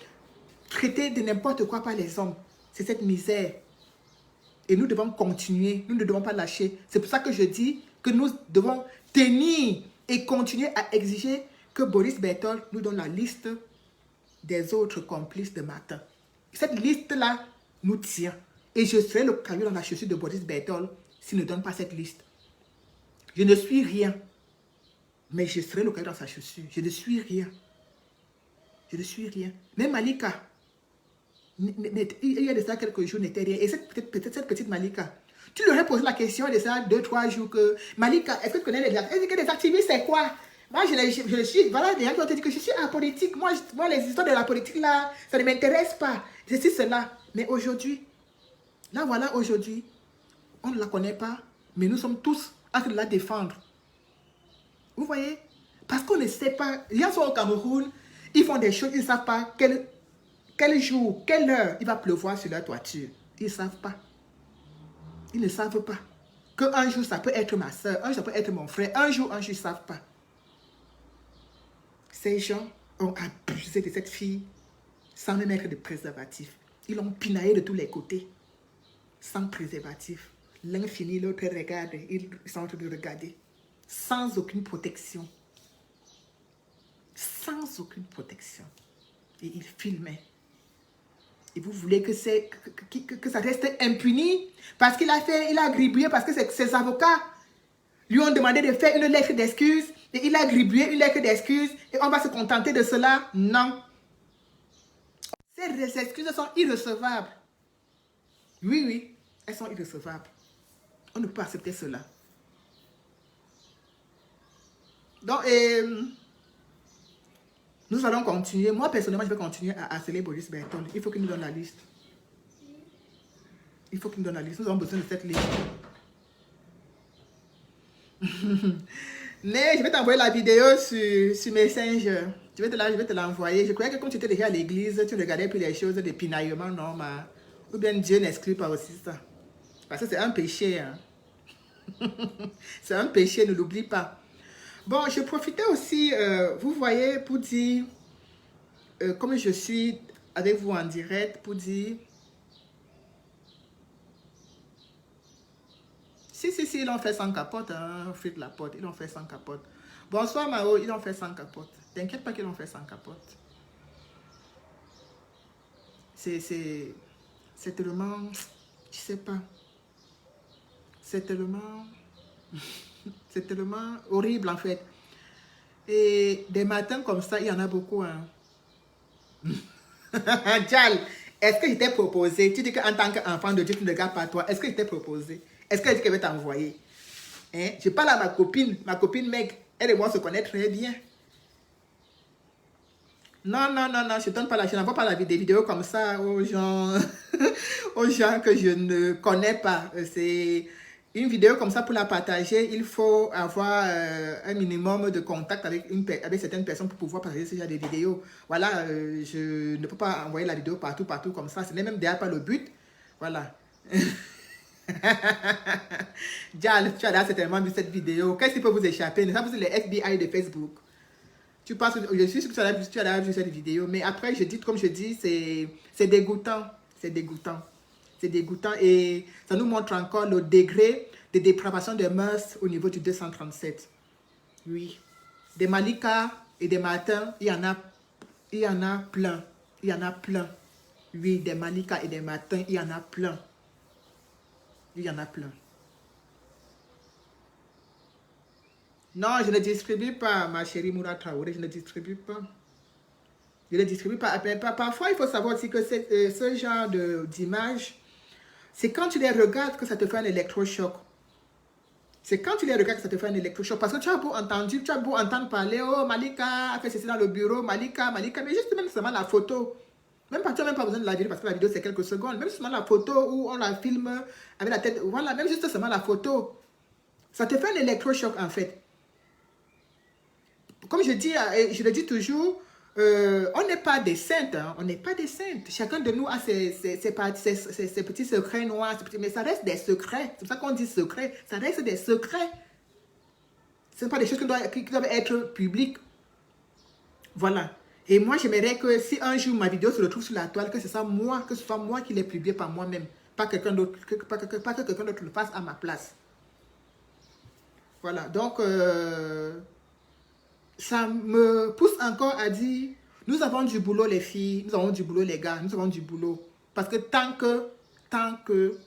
Speaker 1: traiter de n'importe quoi par les hommes. C'est cette misère. Et nous devons continuer, nous ne devons pas lâcher. C'est pour ça que je dis que nous devons tenir et continuer à exiger que Boris Berthold nous donne la liste des autres complices de Martin. Cette liste-là nous tient. Et je serai le caillou dans la chaussure de Boris Berthold s'il ne donne pas cette liste. Je ne suis rien. Mais je serai le caillou dans sa chaussure. Je ne suis rien. Je ne suis rien. Même Malika, il y a de ça quelques jours, n'était rien. Et cette petite Malika, tu lui aurais posé la question de ça 2-3 jours que Malika, est-ce que tu connais les activistes? Elle dit que les activistes, c'est quoi? Moi, je suis, voilà, les gens qui ont dit que je suis apolitique. Moi, les histoires de la politique, là, ça ne m'intéresse pas. Je suis cela. Mais aujourd'hui, là, voilà, aujourd'hui, on ne la connaît pas, mais nous sommes tous en train de la défendre. Vous voyez? Parce qu'on ne sait pas. Les gens sont au Cameroun, ils font des choses, ils ne savent pas quel jour, quelle heure il va pleuvoir sur leur toiture. Ils ne savent pas. Ils ne savent pas. Qu'un jour, ça peut être ma soeur, un jour, ça peut être mon frère, un jour, ils ne savent pas. Ces gens ont abusé de cette fille sans même mettre de préservatif. Ils l'ont pinaillé de tous les côtés, sans préservatif. L'un finit, l'autre regarde, ils sont en train de regarder, sans aucune protection. Sans aucune protection. Et ils filmaient. Et vous voulez que ça reste impuni parce qu'il a gribouillé, parce que ses avocats lui ont demandé de faire une lettre d'excuse et il a gribouillé une lettre d'excuse et on va se contenter de cela? Non. Ces excuses sont irrecevables. Oui, oui, elles sont irrecevables. On ne peut pas accepter cela. Donc, nous allons continuer. Moi, personnellement, je vais continuer à harceler Boris Berthold. Il faut qu'il nous donne la liste. Il faut qu'il nous donne la liste. Nous avons besoin de cette liste. Mais je vais t'envoyer la vidéo sur Messenger. Je vais te l'envoyer. Je croyais que quand tu étais déjà à l'église, tu regardais plus les choses de pinaillement normal. Ou bien Dieu n'exclut pas aussi ça. Parce que c'est un péché. Hein. C'est un péché, ne l'oublie pas. Bon, je profitais aussi, vous voyez, pour dire, comme je suis avec vous en direct, pour dire, si, ils l'ont fait sans capote, hein, Frites la porte, ils l'ont fait sans capote. Bonsoir Mao, ils l'ont fait sans capote. T'inquiète pas qu'ils l'ont fait sans capote. C'est tellement, je sais pas, c'est tellement... C'est tellement horrible en fait. Et des matins comme ça, il y en a beaucoup. Hein. Djal, est-ce que je t'ai proposé? Tu dis qu'en tant qu'enfant de Dieu, tu ne regardes pas toi. Est-ce que je t'ai proposé? Est-ce qu'elle dit qu'elle va t'envoyer? Hein? Je parle à ma copine Meg. Elle et moi se connaissent très bien. Non, je ne donne pas je n'envoie pas des vidéos comme ça aux gens, aux gens que je ne connais pas. C'est... Une vidéo comme ça, pour la partager, il faut avoir un minimum de contact avec certaines personnes pour pouvoir partager ce genre de vidéos. Voilà, je ne peux pas envoyer la vidéo partout comme ça. Ce n'est même déjà pas le but. Voilà. Dial, tu as certainement vu cette vidéo. Qu'est-ce qui peut vous échapper? Ne pas les FBI de Facebook. Tu penses, je suis sûr que tu as vu cette vidéo. Mais après, comme je dis, c'est dégoûtant. C'est dégoûtant. C'est dégoûtant et ça nous montre encore le degré de dépravation des mœurs au niveau du 237. Oui. Des Malika et des Martin, il y en a plein. Il y en a plein. Oui, des Malika et des Martin, il y en a plein. Il y en a plein. Non, je ne distribue pas, ma chérie Moura Traoré, je ne distribue pas. Je ne distribue pas. Parfois, il faut savoir aussi que ce genre d'images, c'est quand tu les regardes que ça te fait un électrochoc. C'est quand tu les regardes que ça te fait un électrochoc. Parce que tu as beau entendre parler, oh, Malika a fait ceci dans le bureau, Malika, mais juste même seulement la photo. Même pas, tu n'as même pas besoin de la vidéo parce que la vidéo c'est quelques secondes. Même seulement la photo où on la filme avec la tête. Voilà, même juste seulement la photo. Ça te fait un électrochoc en fait. Comme je dis, je le dis toujours, on n'est pas des saintes. Hein, on n'est pas des saintes. Chacun de nous a ses petits secrets noirs. Mais ça reste des secrets. C'est pour ça qu'on dit secret. Ça reste des secrets. Ce ne sont pas des choses qui doivent être publiques. Voilà. Et moi, j'aimerais que si un jour ma vidéo se retrouve sur la toile, que ce soit moi qui l'ai publiée par moi-même. Pas que quelqu'un d'autre le fasse à ma place. Voilà. Donc, ça me pousse encore à dire, nous avons du boulot les filles, nous avons du boulot les gars, nous avons du boulot. Parce que tant que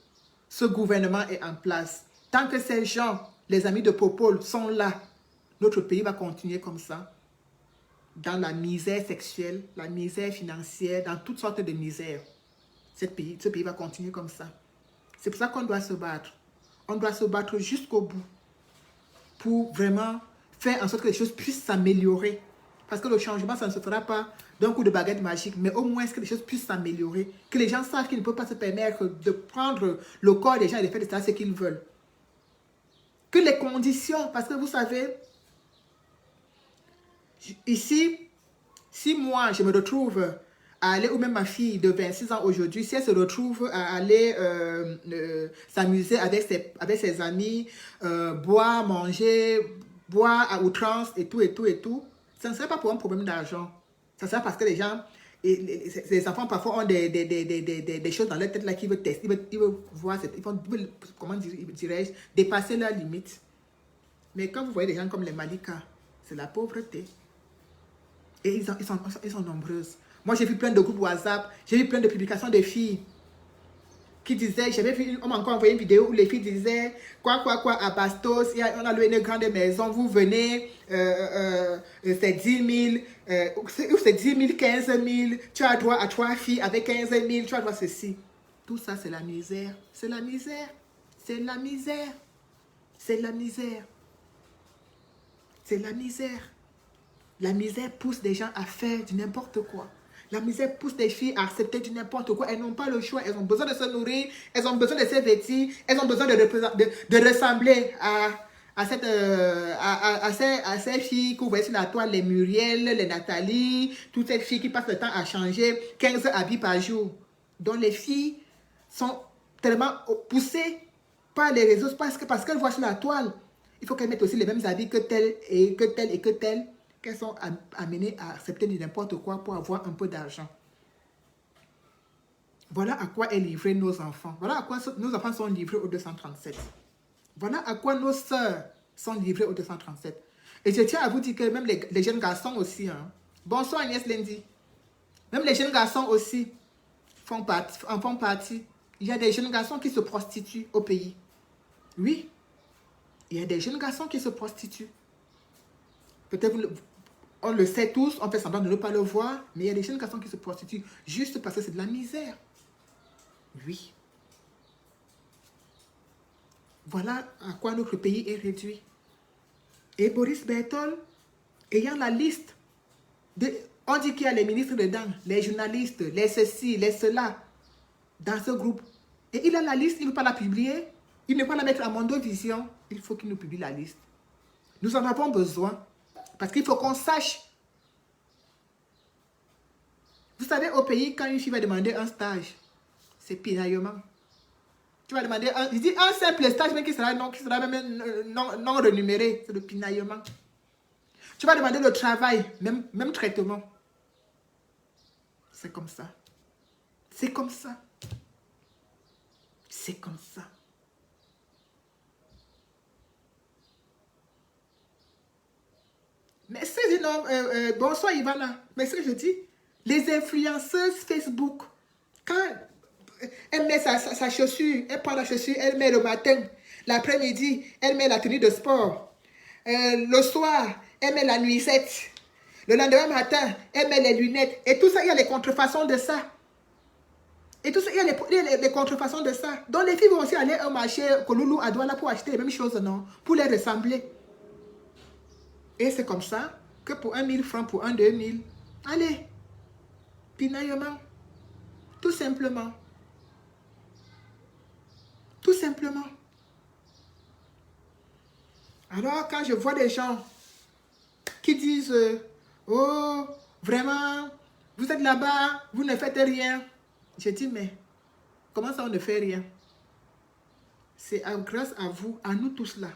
Speaker 1: ce gouvernement est en place, tant que ces gens, les amis de Popol, sont là, notre pays va continuer comme ça. Dans la misère sexuelle, la misère financière, dans toutes sortes de misères. Ce pays va continuer comme ça. C'est pour ça qu'on doit se battre. On doit se battre jusqu'au bout pour vraiment faire en sorte que les choses puissent s'améliorer. Parce que le changement, ça ne se fera pas d'un coup de baguette magique, mais au moins que les choses puissent s'améliorer. Que les gens savent qu'ils ne peuvent pas se permettre de prendre le corps des gens et de faire de ça ce qu'ils veulent. Que les conditions, parce que vous savez, ici, si moi, je me retrouve à aller, ou même ma fille de 26 ans aujourd'hui, si elle se retrouve à aller s'amuser avec ses amis, boire, manger, boire à outrance et tout, ça ne serait pas pour un problème d'argent. Ça serait parce que les gens, les enfants parfois ont des choses dans leur tête là qu'ils veulent tester, ils veulent voir, comment dirais-je, dépasser leurs limites. Mais quand vous voyez des gens comme les Malika, c'est la pauvreté. Et ils sont nombreuses. Moi, j'ai vu plein de groupes WhatsApp, j'ai vu plein de publications des filles qui disaient, on m'a encore envoyé une vidéo où les filles disaient, quoi, à Bastos, on a loué une grande maison, vous venez, c'est 10 000, c'est 10 000, 15 000, tu as droit à 3 filles avec 15 000, tu as droit à ceci. Tout ça, c'est la misère. C'est la misère. C'est la misère. C'est la misère. C'est la misère. La misère pousse des gens à faire du n'importe quoi. La misère pousse des filles à accepter du n'importe quoi. Elles n'ont pas le choix. Elles ont besoin de se nourrir. Elles ont besoin de se vêtir. Elles ont besoin de ressembler à ces filles que vous voyez sur la toile, les Muriel, les Nathalie, toutes ces filles qui passent le temps à changer 15 habits par jour. Donc les filles sont tellement poussées par les réseaux parce qu'elles voient sur la toile. Il faut qu'elles mettent aussi les mêmes habits que telle et que telle et que telle. Qu'elles sont amenées à accepter de n'importe quoi pour avoir un peu d'argent. Voilà à quoi est livré nos enfants. Voilà à quoi nos enfants sont livrés au 237. Voilà à quoi nos sœurs sont livrées au 237. Et je tiens à vous dire que même les jeunes garçons aussi. Hein. Bonsoir Agnès Lendi. Même les jeunes garçons aussi en font partie. Il y a des jeunes garçons qui se prostituent au pays. Oui. Il y a des jeunes garçons qui se prostituent. Peut-être on le sait tous, on fait semblant de ne pas le voir, mais il y a des jeunes garçons qui se prostituent juste parce que c'est de la misère. Oui. Voilà à quoi notre pays est réduit. Et Boris Berthold, ayant la liste, on dit qu'il y a les ministres dedans, les journalistes, les ceci, les cela, dans ce groupe. Et il a la liste, il ne veut pas la publier, il ne veut pas la mettre à Mondovision. Il faut qu'il nous publie la liste. Nous en avons besoin. Parce qu'il faut qu'on sache. Vous savez, au pays, quand une fille va demander un stage, c'est pinaillement. Tu vas demander un simple stage, mais qui sera même non renuméré. C'est le pinaillement. Tu vas demander le travail, même traitement. C'est comme ça. C'est comme ça. C'est comme ça. Mais c'est bonsoir Ivana. Mais ce que je dis, les influenceuses Facebook, quand elle met sa chaussure, elle prend la chaussure, elle met le matin, l'après-midi, elle met la tenue de sport. Le soir, elle met la nuisette. Le lendemain matin, elle met les lunettes. Et tout ça, il y a les contrefaçons de ça. Et tout ça, il y a les contrefaçons de ça. Donc les filles vont aussi aller au marché Koloulou à Douala pour acheter les mêmes choses, non? Pour les ressembler. Et c'est comme ça que pour 1 000 francs, pour 2 000, allez, pinaillement. Tout simplement. Tout simplement. Alors, quand je vois des gens qui disent oh, vraiment, vous êtes là-bas, vous ne faites rien. Je dis, mais comment ça on ne fait rien? C'est grâce à vous, à nous tous là.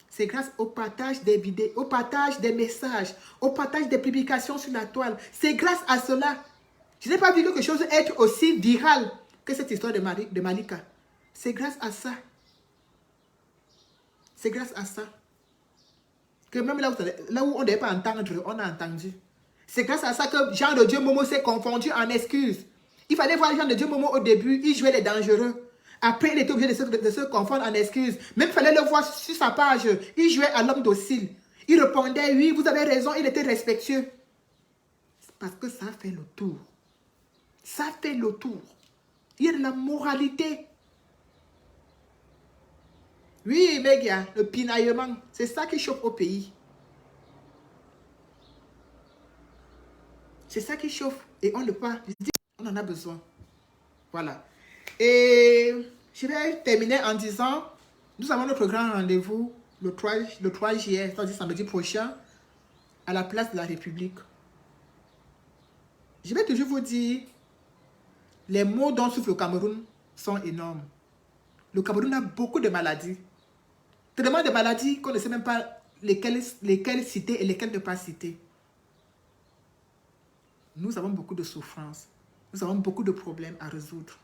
Speaker 1: C'est grâce au partage des vidéos, au partage des messages, au partage des publications sur la toile. C'est grâce à cela. Je n'ai pas vu quelque chose être aussi viral que cette histoire de Malika. C'est grâce à ça. C'est grâce à ça. Que même là où on ne devait pas entendre, on a entendu. C'est grâce à ça que Jean de Dieu Momo s'est confondu en excuses. Il fallait voir Jean de Dieu Momo au début, il jouait les dangereux. Après, il était obligé de se confondre en excuses. Même il fallait le voir sur sa page, il jouait à l'homme docile. Il répondait, oui, vous avez raison, il était respectueux. Parce que ça fait le tour. Ça fait le tour. Il y a de la moralité. Oui, Mégia, le pinaillement, c'est ça qui chauffe au pays. C'est ça qui chauffe. Et on ne peut pas. On en a besoin. Voilà. Et je vais terminer en disant, nous avons notre grand rendez-vous le 3 juillet, c'est-à-dire samedi prochain, à la place de la République. Je vais toujours vous dire, les maux dont souffre le Cameroun sont énormes. Le Cameroun a beaucoup de maladies. Tellement de maladies qu'on ne sait même pas lesquelles citer et lesquelles ne pas citer. Nous avons beaucoup de souffrances. Nous avons beaucoup de problèmes à résoudre.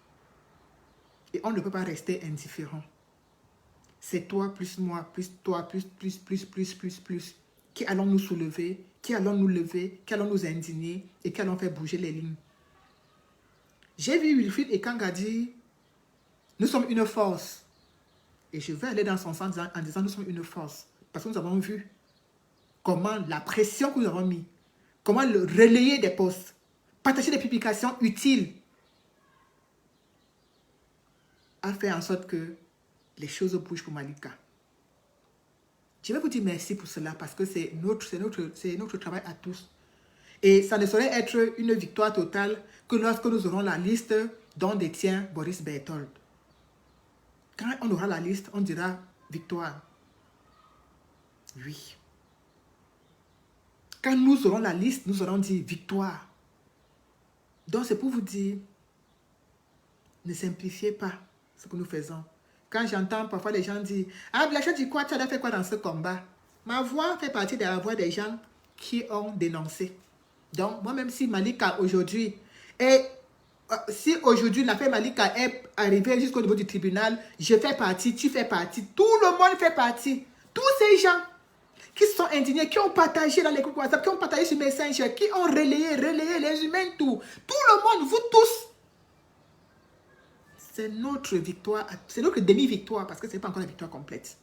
Speaker 1: Et on ne peut pas rester indifférent. C'est toi plus moi, plus toi, plus. Qui allons nous soulever, qui allons nous lever, qui allons nous indigner et qui allons faire bouger les lignes. J'ai vu Wilfried Ekanga dire, nous sommes une force. Et je vais aller dans son sens en disant, nous sommes une force. Parce que nous avons vu comment la pression que nous avons mis, comment le relayer des posts, partager des publications utiles, a fait en sorte que les choses bougent pour Malika. Je vais vous dire merci pour cela parce que c'est notre travail à tous. Et ça ne saurait être une victoire totale que lorsque nous aurons la liste dont détient Boris Berthold. Quand on aura la liste, on dira victoire. Oui. Quand nous aurons la liste, nous aurons dit victoire. Donc c'est pour vous dire, ne simplifiez pas ce que nous faisons. Quand j'entends parfois les gens dire, ah, Blanchette, tu crois, tu as fait quoi dans ce combat? Ma voix fait partie de la voix des gens qui ont dénoncé. Donc, moi-même, si Malika aujourd'hui si aujourd'hui l'affaire Malika est arrivée jusqu'au niveau du tribunal, je fais partie, tu fais partie, tout le monde fait partie. Tous ces gens qui se sont indignés, qui ont partagé dans les groupes WhatsApp, qui ont partagé sur Messenger, qui ont relayé les humains, tout le monde, vous tous. C'est notre victoire, c'est notre demi-victoire parce que ce n'est pas encore la victoire complète.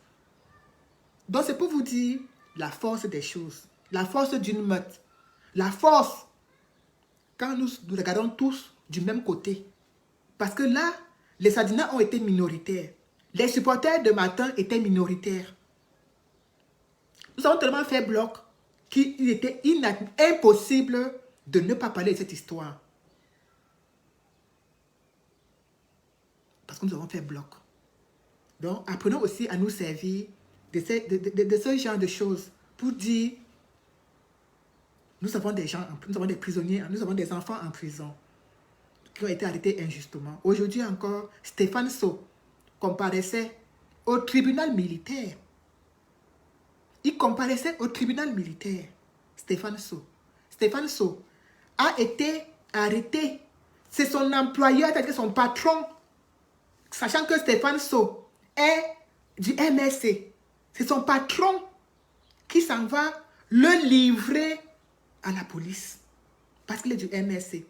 Speaker 1: Donc c'est pour vous dire la force des choses, la force d'une meute, la force quand nous regardons tous du même côté. Parce que là, les Sardinats ont été minoritaires. Les supporters de Martin étaient minoritaires. Nous avons tellement fait bloc qu'il était impossible de ne pas parler de cette histoire. Parce que nous avons fait bloc. Donc, apprenons aussi à nous servir de ce genre de choses pour dire nous avons des gens, nous avons des prisonniers, nous avons des enfants en prison qui ont été arrêtés injustement. Aujourd'hui encore, Stéphane Sow comparaissait au tribunal militaire. Il comparaissait au tribunal militaire. Stéphane Sow. Stéphane Sow a été arrêté. C'est son employeur, c'est-à-dire son patron, sachant que Stéphane Sow est du MSC. C'est son patron qui s'en va le livrer à la police. Parce qu'il est du MSC.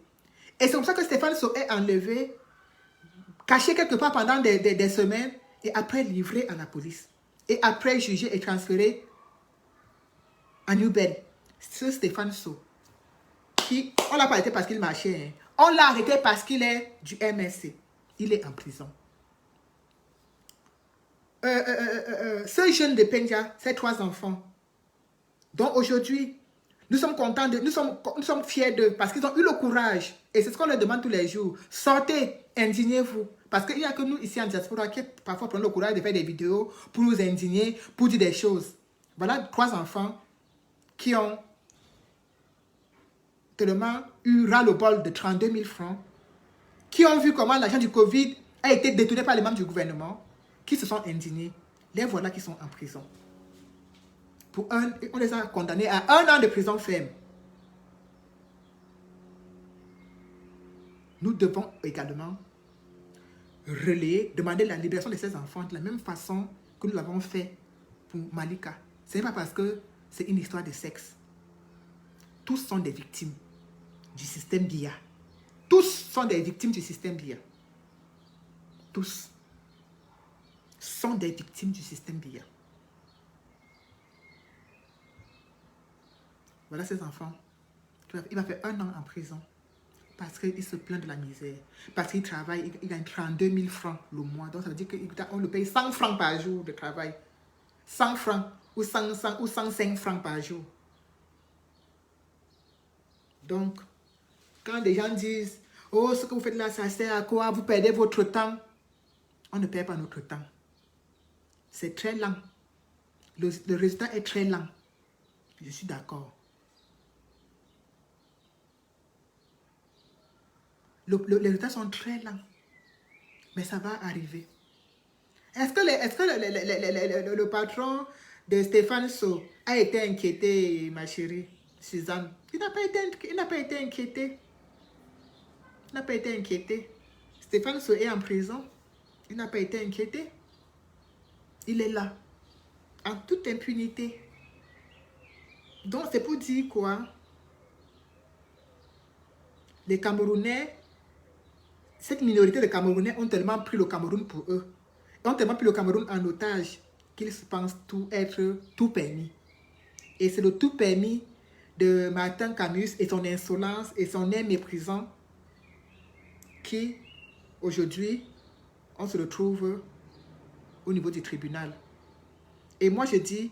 Speaker 1: Et c'est comme ça que Stéphane Sow est enlevé, caché quelque part pendant des semaines, et après livré à la police. Et après jugé et transféré à Newbel. C'est Stéphane Sow. On ne l'a pas arrêté parce qu'il marchait. Hein. On l'a arrêté parce qu'il est du MSC. Il est en prison. Ce jeune de Penja, ses 3 enfants, dont aujourd'hui, Nous sommes contents, nous sommes fiers d'eux parce qu'ils ont eu le courage. Et c'est ce qu'on leur demande tous les jours. Sortez, indignez-vous. Parce qu'il n'y a que nous ici en diaspora qui parfois prenons le courage de faire des vidéos pour nous indigner, pour dire des choses. Voilà 3 enfants qui ont tellement eu ras-le-bol de 32 000 francs, qui ont vu comment l'argent du Covid a été détourné par les membres du gouvernement, qui se sont indignés. Les voilà qui sont en prison. On les a condamnés à 1 an de prison ferme. Nous devons également relayer, demander la libération de ces enfants de la même façon que nous l'avons fait pour Malika. Ce n'est pas parce que c'est une histoire de sexe. Tous sont des victimes du système BIA. Tous sont des victimes du système BIA. Tous sont des victimes du système BIA. Voilà ces enfants. Il va faire 1 an en prison parce qu'il se plaint de la misère. Parce qu'il travaille, il gagne 32 000 francs le mois. Donc ça veut dire qu'on le paye 100 francs par jour de travail. 100 francs ou 105 francs par jour. Donc, quand des gens disent « Oh, ce que vous faites là, ça sert à quoi? Vous perdez votre temps. » On ne perd pas notre temps. C'est très lent. Le résultat est très lent. Je suis d'accord. Les résultats sont très lents. Mais ça va arriver. Est-ce que le patron de Stéphane So a été inquiété, ma chérie Suzanne? Il n'a pas été inquiété. Il n'a pas été inquiété. Stéphane So est en prison. Il n'a pas été inquiété. Il est là. En toute impunité. Donc, c'est pour dire quoi? Les Camerounais, cette minorité de Camerounais ont tellement pris le Cameroun pour eux. Ils ont tellement pris le Cameroun en otage qu'ils pensent être tout permis. Et c'est le tout permis de Martin Camus et son insolence et son air méprisant qui, aujourd'hui, on se retrouve au niveau du tribunal. Et moi, je dis,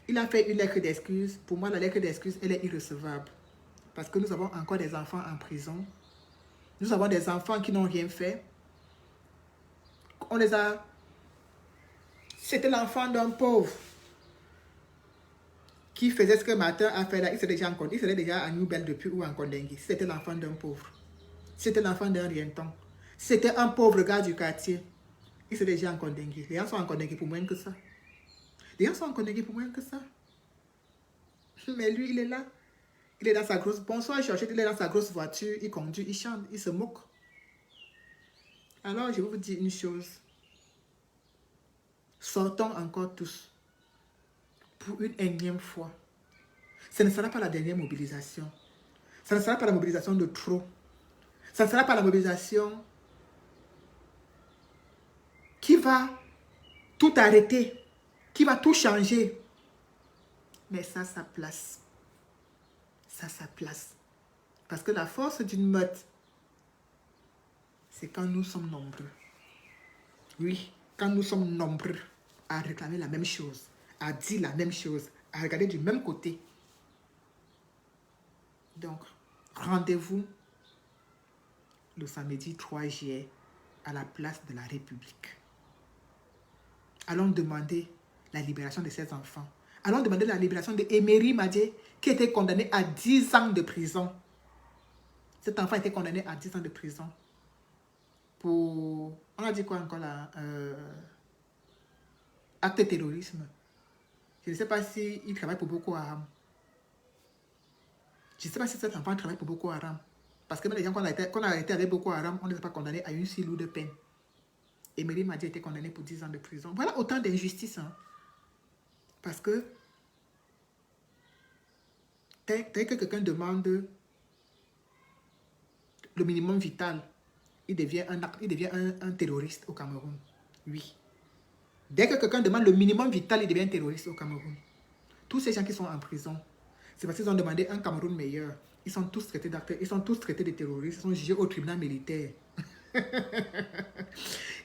Speaker 1: il a fait une lettre d'excuse. Pour moi, la lettre d'excuse, elle est irrecevable. Parce que nous avons encore des enfants en prison. Nous avons des enfants qui n'ont rien fait. On les a... C'était l'enfant d'un pauvre qui faisait ce que Martin a fait là. Il serait déjà à New Bell depuis ou en Kondengui. C'était l'enfant d'un pauvre. C'était l'enfant d'un rienton. C'était un pauvre gars du quartier. Il serait déjà en Kondengui. Les gens sont en Kondengui pour moins que ça. Les gens sont en Kondengui pour moins que ça. Mais lui, il est là. Il est dans sa grosse... Bonsoir, Georgette. Il est dans sa grosse voiture. Il conduit, il chante, il se moque. Alors, je vais vous dire une chose. Sortons encore tous. Pour une énième fois. Ce ne sera pas la dernière mobilisation. Ce ne sera pas la mobilisation de trop. Ce ne sera pas la mobilisation qui va tout arrêter, qui va tout changer. Mais ça, sa place. Ça, sa place. Parce que la force d'une meute, c'est quand nous sommes nombreux. Oui, quand nous sommes nombreux à réclamer la même chose, à dire la même chose, à regarder du même côté. Donc, rendez-vous le samedi 3 juillet à la place de la République. Allons demander la libération de ces enfants. Allons demander la libération de Emery Madje, qui était condamné à 10 ans de prison. Cet enfant a été condamné à 10 ans de prison. Pour... On a dit quoi encore là? Acte de terrorisme. Je ne sais pas s'il travaille pour Boko Haram. Je ne sais pas si cet enfant travaille pour Boko Haram. Parce que même les gens qu'on a été avec Boko Haram, on ne les a pas condamnés à une si lourde peine. Emery Madje a été condamné pour 10 ans de prison. Voilà autant d'injustices. Hein. Parce que dès que quelqu'un demande le minimum vital, il devient un terroriste au Cameroun. Oui. Dès que quelqu'un demande le minimum vital, il devient un terroriste au Cameroun. Tous ces gens qui sont en prison, c'est parce qu'ils ont demandé un Cameroun meilleur. Ils sont tous traités d'acteurs, ils sont tous traités de terroristes, ils sont jugés au tribunal militaire.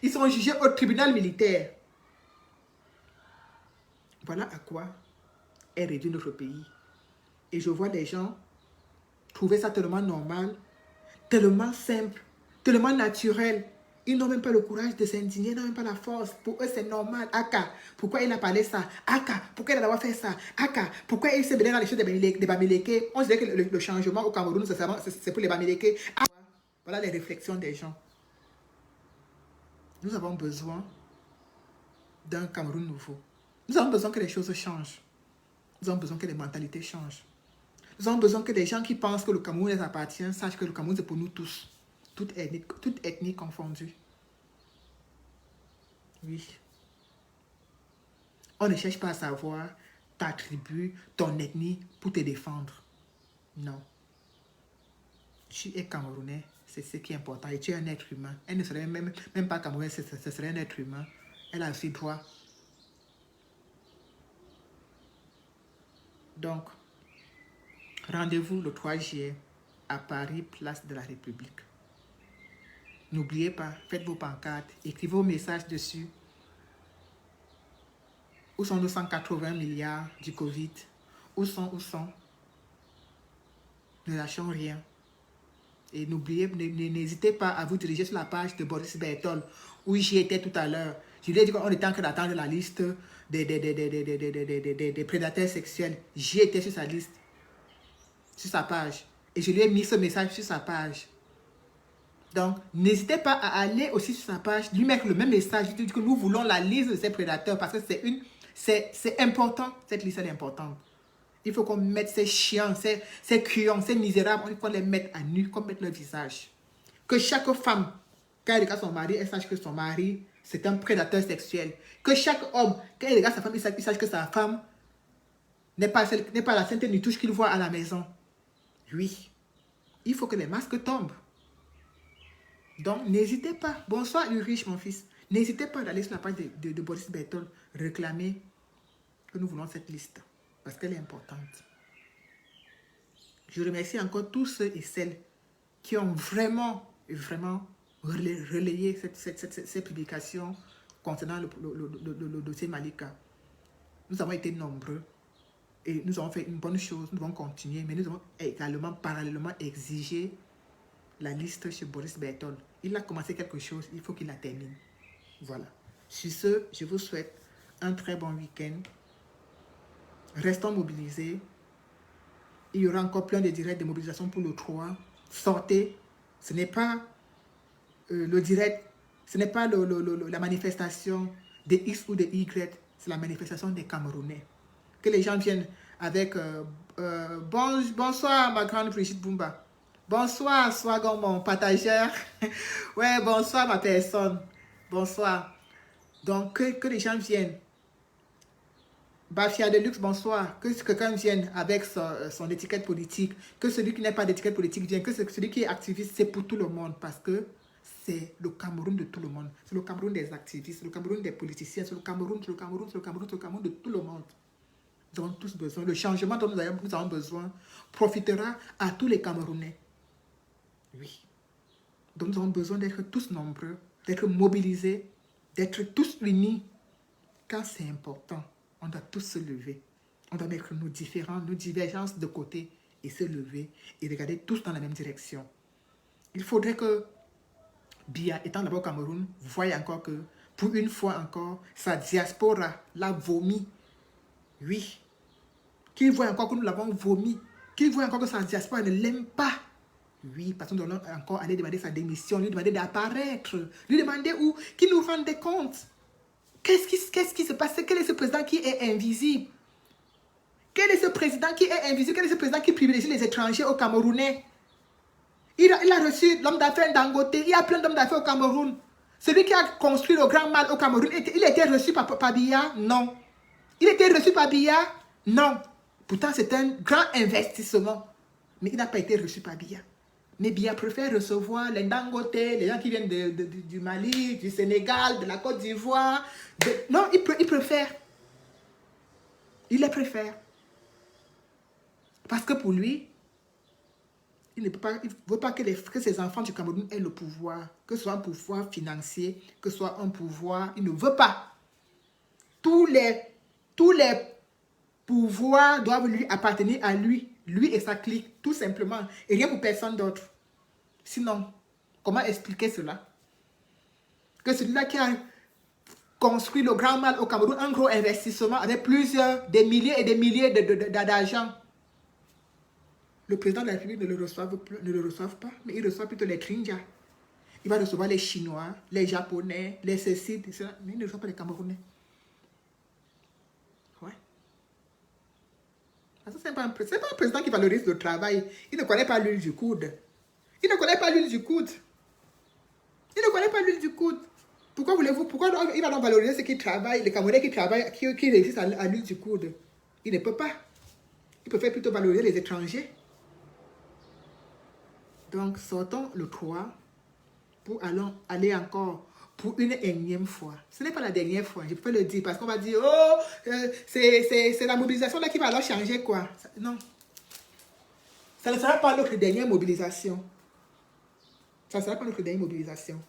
Speaker 1: Ils sont jugés au tribunal militaire. Voilà à quoi est réduit notre pays. Et je vois les gens trouver ça tellement normal, tellement simple, tellement naturel. Ils n'ont même pas le courage de s'indigner, ils n'ont même pas la force. Pour eux, c'est normal. Aka, pourquoi il a parlé ça? Aka, pourquoi il a d'abord fait ça? Aka, pourquoi il s'est mêlé dans les choses des Bamileke? On dirait que le changement au Cameroun, c'est pour les Bamileke. Voilà les réflexions des gens. Nous avons besoin d'un Cameroun nouveau. Nous avons besoin que les choses changent. Nous avons besoin que les mentalités changent. Nous avons besoin que les gens qui pensent que le Cameroun les appartient sachent que le Cameroun c'est pour nous tous. Toute ethnie confondue. Oui. On ne cherche pas à savoir ta tribu, ton ethnie pour te défendre. Non. Tu es Camerounais, c'est ce qui est important. Et tu es un être humain. Elle ne serait même pas Camerounais, ce serait un être humain. Elle a aussi droit. Donc, rendez-vous le 3 juillet à Paris, place de la République. N'oubliez pas, faites vos pancartes, écrivez vos messages dessus. Où sont nos 180 milliards du Covid? Où sont? Ne lâchons rien. Et n'oubliez, n'hésitez pas à vous diriger sur la page de Boris Bertol, où j'y étais tout à l'heure. Je lui ai dit qu'on était en train d'attendre la liste des prédateurs sexuels. J'y étais sur sa liste, sur sa page. Et je lui ai mis ce message sur sa page. Donc, n'hésitez pas à aller aussi sur sa page, lui mettre le même message. Je dis que nous voulons la liste de ces prédateurs parce que c'est important. Cette liste est importante. Il faut qu'on mette ces chiens, ces cuillons, ces misérables, il faut les mettre à nu, qu'on mette leur visage. Que chaque femme, quand elle regarde son mari, elle sache que son mari, c'est un prédateur sexuel. Que chaque homme, quand il regarde sa femme, il sache que sa femme n'est pas la sainte nitouche qu'il voit à la maison. Oui, il faut que les masques tombent. Donc, n'hésitez pas. Bonsoir, Ulrich, mon fils. N'hésitez pas d'aller sur la page de Boris Bertol, réclamer que nous voulons cette liste. Parce qu'elle est importante. Je remercie encore tous ceux et celles qui ont vraiment relayé ces publications concernant le dossier Malika. Nous avons été nombreux et nous avons fait une bonne chose. Nous devons continuer, mais nous avons également parallèlement exigé la liste chez Boris Bertol. Il a commencé quelque chose, il faut qu'il la termine. Voilà. Sur ce, je vous souhaite un très bon week-end. Restons mobilisés. Il y aura encore plein de directs de mobilisation pour le 3. Sortez. Ce n'est pas le direct, ce n'est pas la manifestation des X ou des Y, c'est la manifestation des Camerounais. Que les gens viennent avec bonsoir ma grande Brigitte Bumba. Bonsoir, Swagon, mon partageur. Ouais, bonsoir ma personne. Bonsoir. Donc, que les gens viennent. Bafia Deluxe, bonsoir. Que quelqu'un vienne avec son étiquette politique. Que celui qui n'a pas d'étiquette politique vienne. Que celui qui est activiste, c'est pour tout le monde. Parce que c'est le Cameroun de tout le monde. C'est le Cameroun des activistes, c'est le Cameroun des politiciens, c'est le Cameroun de tout le monde. Nous avons tous besoin. Le changement dont nous avons besoin profitera à tous les Camerounais. Oui. Donc nous avons besoin d'être tous nombreux, d'être mobilisés, d'être tous unis. Quand c'est important, on doit tous se lever. On doit mettre nos divergences de côté et se lever et regarder tous dans la même direction. Il faudrait que Biya, étant là-bas au Cameroun, voyez encore que, pour une fois encore, sa diaspora l'a vomi. Oui. Qu'il voit encore que nous l'avons vomi. Qu'il voit encore que sa diaspora ne l'aime pas. Oui, parce que nous allons encore aller demander sa démission, lui demander d'apparaître, lui demander où, qu'il nous rende des comptes. Qu'est-ce qui se passe? Quel est ce président qui est invisible? Quel est ce président qui est invisible? Quel est ce président qui privilégie les étrangers au Camerounais? Il a reçu l'homme d'affaires Dangote. Il y a plein d'hommes d'affaires au Cameroun. Celui qui a construit le Grand Mal au Cameroun, il a été reçu par Biya? Non. Il a été reçu par Biya? Non. Pourtant, c'est un grand investissement. Mais il n'a pas été reçu par Biya. Mais Biya préfère recevoir les Dangote, les gens qui viennent du Mali, du Sénégal, de la Côte d'Ivoire. Non, il préfère. Il les préfère. Parce que pour lui, il ne veut pas que ses enfants du Cameroun aient le pouvoir, que ce soit un pouvoir financier, que ce soit un pouvoir. Il ne veut pas. Tous les pouvoir doivent lui appartenir à lui et sa clique, tout simplement, et rien pour personne d'autre. Sinon, comment expliquer cela? Que celui-là qui a construit le Grand Mal au Cameroun, un gros investissement avec des milliers et des milliers d'argent. Le président de la République ne le reçoive pas, mais il reçoit plutôt les Trinja. Il va recevoir les Chinois, les Japonais, les ceci, mais il ne reçoit pas les Camerounais. Ouais. Ce n'est pas un président qui valorise le travail. Il ne connaît pas l'huile du coude. Il ne connaît pas l'huile du coude. Il ne connaît pas l'huile du coude. Pourquoi il va donc valoriser ceux qui travaillent, les Camerounais qui travaillent, qui réussissent à l'huile du coude? Il ne peut pas. Il préfère plutôt valoriser les étrangers. Donc, sortons le 3 pour aller encore pour une énième fois. Ce n'est pas la dernière fois, je peux le dire, parce qu'on va dire, oh, c'est la mobilisation là qui va alors changer quoi. Non. Ça ne sera pas notre dernière mobilisation. Ça ne sera pas notre dernière mobilisation.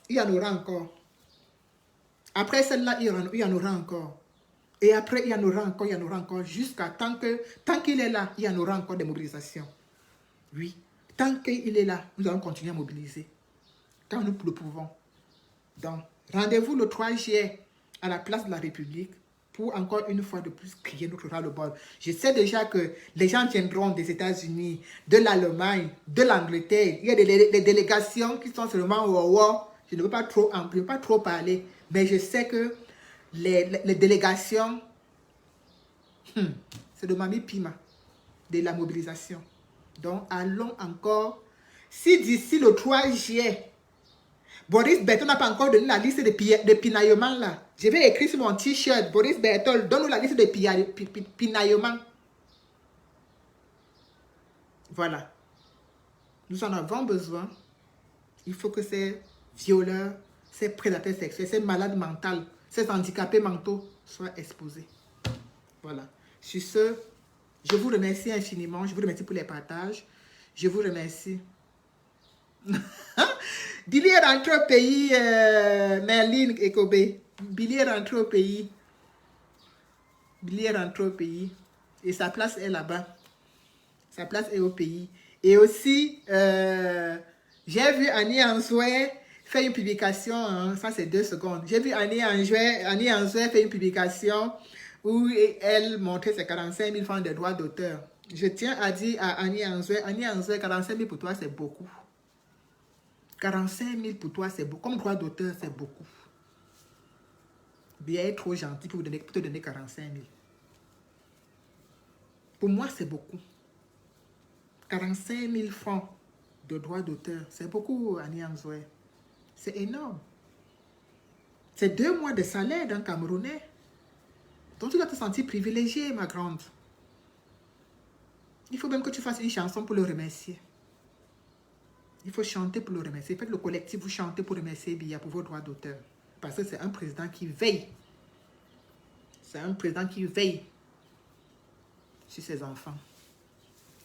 Speaker 1: Il y en aura encore. Après celle-là, il y en aura encore. Et après, il y en aura encore, jusqu'à tant qu'il est là, il y en aura encore des mobilisations. Oui. Tant qu'il est là, nous allons continuer à mobiliser. Quand nous le pouvons. Donc, rendez-vous le 3 juillet à la place de la République pour encore une fois de plus crier notre ras-le-bol. Je sais déjà que les gens viendront des États-Unis, de l'Allemagne, de l'Angleterre. Il y a des délégations qui sont seulement au. Je ne veux pas trop parler, mais je sais que les délégations, c'est de Mami Pima, de la mobilisation. Donc, allons encore. Si d'ici le 3 juillet, Boris Berthold n'a pas encore donné la liste de pinaillements là, je vais écrire sur mon t-shirt, Boris Berthold, donne-nous la liste de pinaillements. Voilà. Nous en avons besoin. Il faut que ces violeurs, ces prédateurs sexuels, ces malades mentaux, ces handicapés mentaux soient exposés. Voilà. Sur ce, je vous remercie infiniment. Je vous remercie pour les partages. Je vous remercie. Billy est rentré au pays, Merlin et Kobe. Billy est rentré au pays. Billy est rentré au pays. Et sa place est là-bas. Sa place est au pays. Et aussi, j'ai vu Annie Ansoué faire une publication. Hein, ça, c'est 2 secondes. J'ai vu Annie Ansoué faire une publication où elle montrait ses 45 000 francs de droits d'auteur. Je tiens à dire à Annie Ansoué, 45 000 pour toi, c'est beaucoup. 45 000 pour toi, c'est beaucoup. Comme droit d'auteur, c'est beaucoup. Bien être trop gentil pour te donner 45 000. Pour moi, c'est beaucoup. 45 000 francs de droit d'auteur, c'est beaucoup, Annie Ansoué. C'est énorme. C'est 2 mois de salaire d'un Camerounais. Donc, tu dois te sentir privilégié, ma grande. Il faut même que tu fasses une chanson pour le remercier. Il faut chanter pour le remercier. Faites le collectif, vous chantez pour remercier Biya pour vos droits d'auteur. Parce que c'est un président qui veille. C'est un président qui veille sur ses enfants.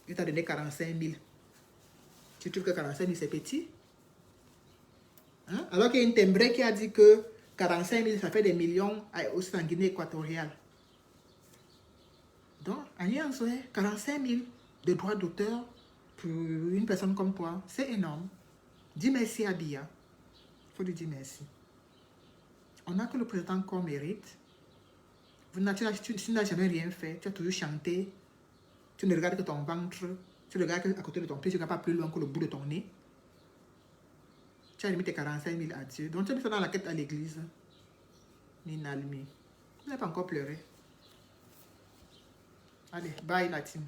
Speaker 1: Il t'a donné 45 000. Tu trouves que 45 000 c'est petit? Hein? Alors qu'il y a une Tembré qui a dit que 45 000 ça fait des millions aussi en Guinée équatoriale. Donc, Annie Ansoué, 45 000 de droits d'auteur pour une personne comme toi, c'est énorme. Dis merci à Biya. Il faut lui dire merci. On n'a que le président qu'on mérite. Tu n'as jamais rien fait. Tu as toujours chanté. Tu ne regardes que ton ventre. Tu regardes à côté de ton pied. Tu ne regardes pas plus loin que le bout de ton nez. Tu as remis tes 45 000 à Dieu. Donc tu as mis ça dans la quête à l'église. Ninalmi. Tu n'as pas encore pleuré. Allez, bye la team.